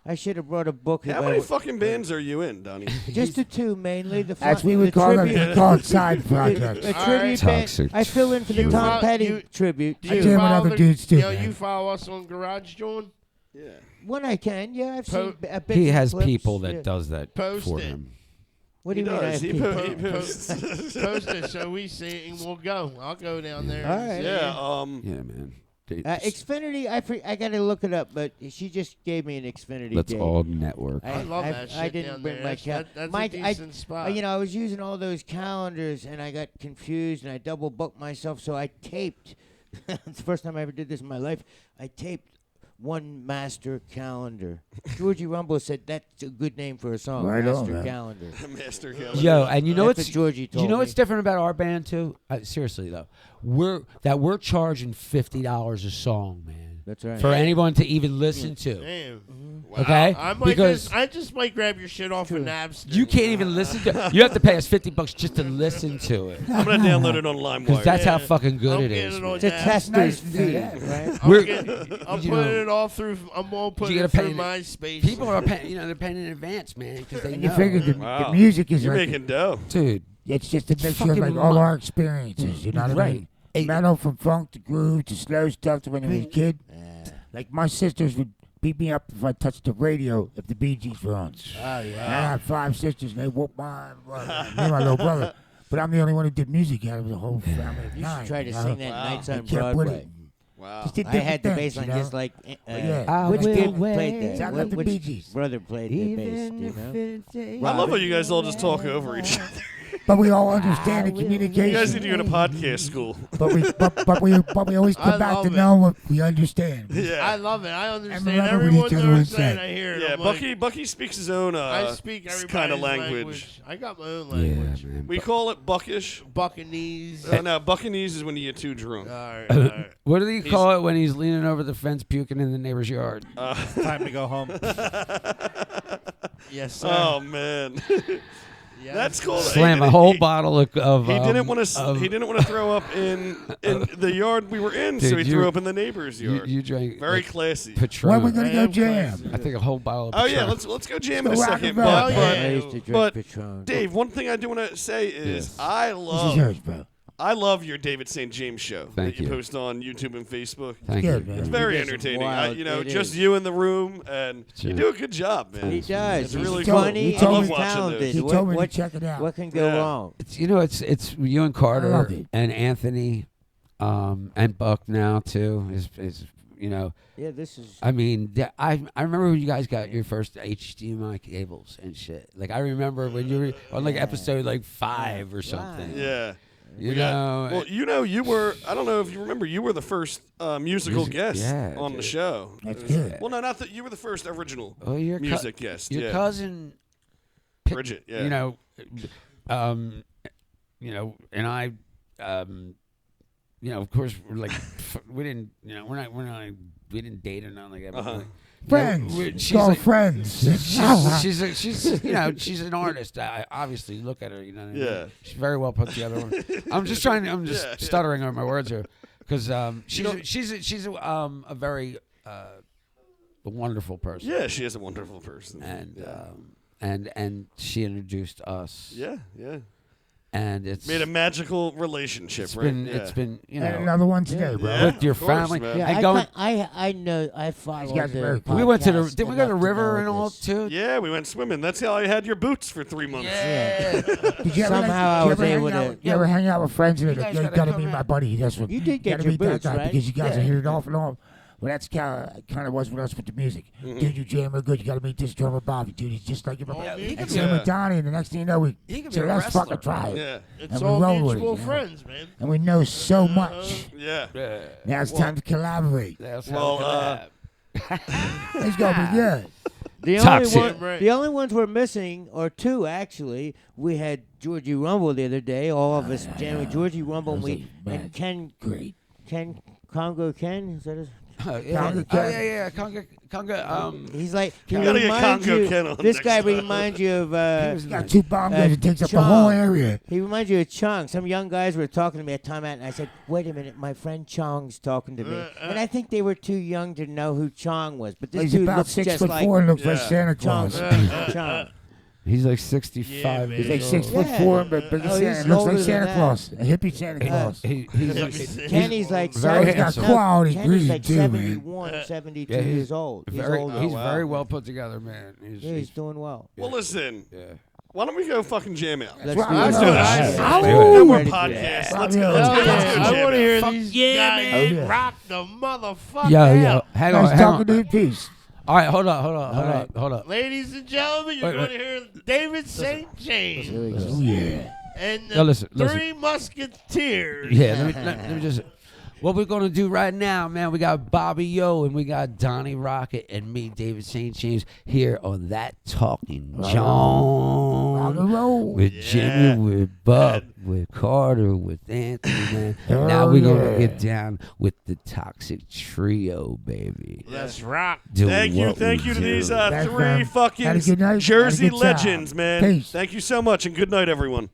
I should have brought a book. How many fucking bands are you in, Donnie? Just the 2 mainly. The As we the would call them, tribute- we call it side a projects. tribute band. Toxic. I fill in for the You Tom fo- Petty you- tribute. Do I you jam with follow other the- dudes, too, You man. follow us on Garage Jawn? Yeah. When I can, yeah, I've Po- seen a bit. He has people that does that Post for it. him. What do you mean? I have He people? Post it so we see it and we'll go. I'll go down there. All and right. see Yeah. it. Yeah, man. Xfinity, I got to look it up, but she just gave me an Xfinity Let's date. all network. I love that shit I didn't down bring there. my That's Mike, a decent spot. I was using all those calendars, and I got confused, and I double booked myself, so I taped. It's the first time I ever did this in my life. I taped one master calendar. Georgie Rumble said that's a good name for a song. Right on, master man. calendar. Master Calendar. Yo, and you know That's what's what Georgie told you know me. what's different about our band too? Seriously though, we're charging $50 a song, man. That's right. For anyone to even listen to. Damn. Okay? I just might grab your shit off of Napster. You can't even listen to. You have to pay us $50 just to listen to it. I'm gonna download it on LimeWire. Because that's how Yeah. fucking good I'm it getting is. it on It's a Napster. tester's to do fee, that. right? I'm You putting know, it all through. I'm all putting you it gotta through pay MySpace. People are paying, they're paying in advance, man, because they And you know. figure the Wow. music is You're like making dough. Dude, it's just a mixture of fucking like all mo- our experiences. You know what I Right. mean? Hey. Metal from funk to groove to slow stuff to when I was a kid. Like my sisters would beat me up if I touched the radio if the Bee Gees were on. Oh, And yeah. I had 5 sisters and they whooped my brother, me and my little brother. But I'm the only one who did music out of the whole family of You 9. should try to you know? sing that Wow. Nights I on kept with Broadway. it. Wow. Just did I had the different bass things, line you know? just like yeah. which I kid will played wait. that? I love the Which Bee Gees. brother played the bass? Do you know? I love how you guys all just talk over each other. But we all understand the You guys need communication. to go to podcast school. But we always I come back love to it. know what we understand. I Yeah. love it. I understand remember what everyone each other they're would saying. say. I hear it. Yeah, I'm like, Bucky speaks his own I speak kind everybody's of language. I got my own yeah, language. man. We call it Buckish. Buccaneers. No, Buccaneese is when you get too drunk. All right, all right. What do they call it when he's leaning over the fence puking in the neighbor's yard? Time to go home. Yes, sir. Oh man, Yes, that's cool. Slam a He- whole he- bottle of He didn't want to. of- He didn't want to throw up in the yard we were in, so Dude, he you- threw up in the neighbor's You, yard. you drank Very like, classy. Patron. When we gonna I go am jam? I think a whole bottle of Oh Patron. yeah, let's go jam in a Let's go rock second. and roll. But, Oh, yeah. I used to drink but Patron. Dave, one thing I do want to say is Yes. I This is love yours, bro. I love your David St. James show Thank that you you. post on YouTube and Facebook. Thank Good, you. man. It's very He does some entertaining. wild- it Just is. you in the room, and Sure. you do a good job, man. He does. It's He's really funny. cool. He told He's me- talented. He What- told me what, to check it out. what can go Yeah. wrong? It's it's you and I Carter love it. and Anthony, and Buck now too. Is Yeah, this is. I mean, I remember when you guys got your first HDMI cables and shit. Like I remember when you were on like episode like 5 or something. Yeah. You We got- know. well, you were. I don't know if you remember. You were the first musical Music- guest yeah, on the dude. show. That's good. Well, no, not that you were the first original oh, your music guest. your yeah. cousin. Bridget. Yeah. You know, and I, of course, we're like, we didn't, we didn't date or nothing like that. but, Uh-huh. like, Friends. we're- It's she's called like- friends. she's an artist. I obviously look at her. You know. What I mean? Yeah. She's very well put together. I'm just Yeah. stuttering on my words here because she's know- she's a very wonderful person. Yeah, she is a wonderful person. And she introduced us. yeah, yeah. And it's Made a magical relationship, it's right? been yeah. it's been And another one today, bro. Yeah. with your of course, family. man. Yeah, and I, going, I know. I follow guys are the very cool. we went to the podcast did we go to enough river know and all this. too? Yeah, we went swimming. That's how I had your boots for 3 months. Yeah. Did you ever, Somehow I you was ever hang able out, to- You ever hang out with friends and You they're guys like, you gotta gotta come meet out. my buddy. That's what You did get gotta your meet boots, that guy right? because you guys Yeah. are hit it off and all. Well, that's kind of was with us with the music. Dude, you jam real good. You got to meet this drummer Bobby. Dude, he's just like your brother. he And could same be- with Donnie, and the next thing you know, we He could be said, a let's wrestler. fucking try it. Yeah, It's And we all roll with it, mutual you know? friends, man. And we know so much. yeah. Now it's time to collaborate. That's Well, how It's gonna be good. The Toxic. only, Right. the only ones we're missing, or two actually, we had Georgie Rumble the other day. All of us jamming with Georgie Rumble, and That was and Ken Great. Congo Ken. Is that his? Conga Oh Ken. yeah, Conga. He's like he You gotta get reminds Congo you. Ken on This next guy time. reminds you of. He's got 2 bongos and takes up the Chong. whole area. He reminds you of Chong. Some young guys were talking to me at time out, and I said, "Wait a minute, my friend Chong's talking to me." And I think they were too young to know who Chong was. But this He's dude about looks just 6'4" like and looks like Yeah. Santa Chong. Claus. Chong. He's like 65 man. He's years like old. 6'4", but Oh, he's he's looks older like than Santa that. Claus, a hippie Santa Claus. He's like Kenny's like very He's got handsome. quality Kenny's green like too, man. 71, 72 Yeah, he's years old. He's very older. he's wow. very well put together, man. Yeah, he's doing well. Well, listen. yeah. Why don't we go fucking jam out? Let's Well, do let's it. do it. No more Ready for it. podcasts. Yeah. Let's go. Yeah. Let's go. Hell Let's yeah. go I jam want to out. hear Fuck these yeah, guys man. rock the motherfucker Yo, out. yo, hang on, Nice hang talking on. to you. Peace. All right, hold up. right. Ladies and gentlemen, you're Wait, going to hear David St. James Here we go. Oh, yeah. and Yo, the listen. Three Musketeers. Yeah, let me just. What we're gonna do right now, man? We got Bobby Yo and we got Donnie Rocket and me, David St. James, here on That Talking Jawn with Jimmy, with Buck, with Carter, with Anthony, man. Now we're gonna get down with the Toxic Trio, baby. Let's rock. Do Thank you what to we these do. Thanks, three man. fucking Had a good night. Had a Jersey good time. legends, man. Peace. Thank you so much, and good night, everyone.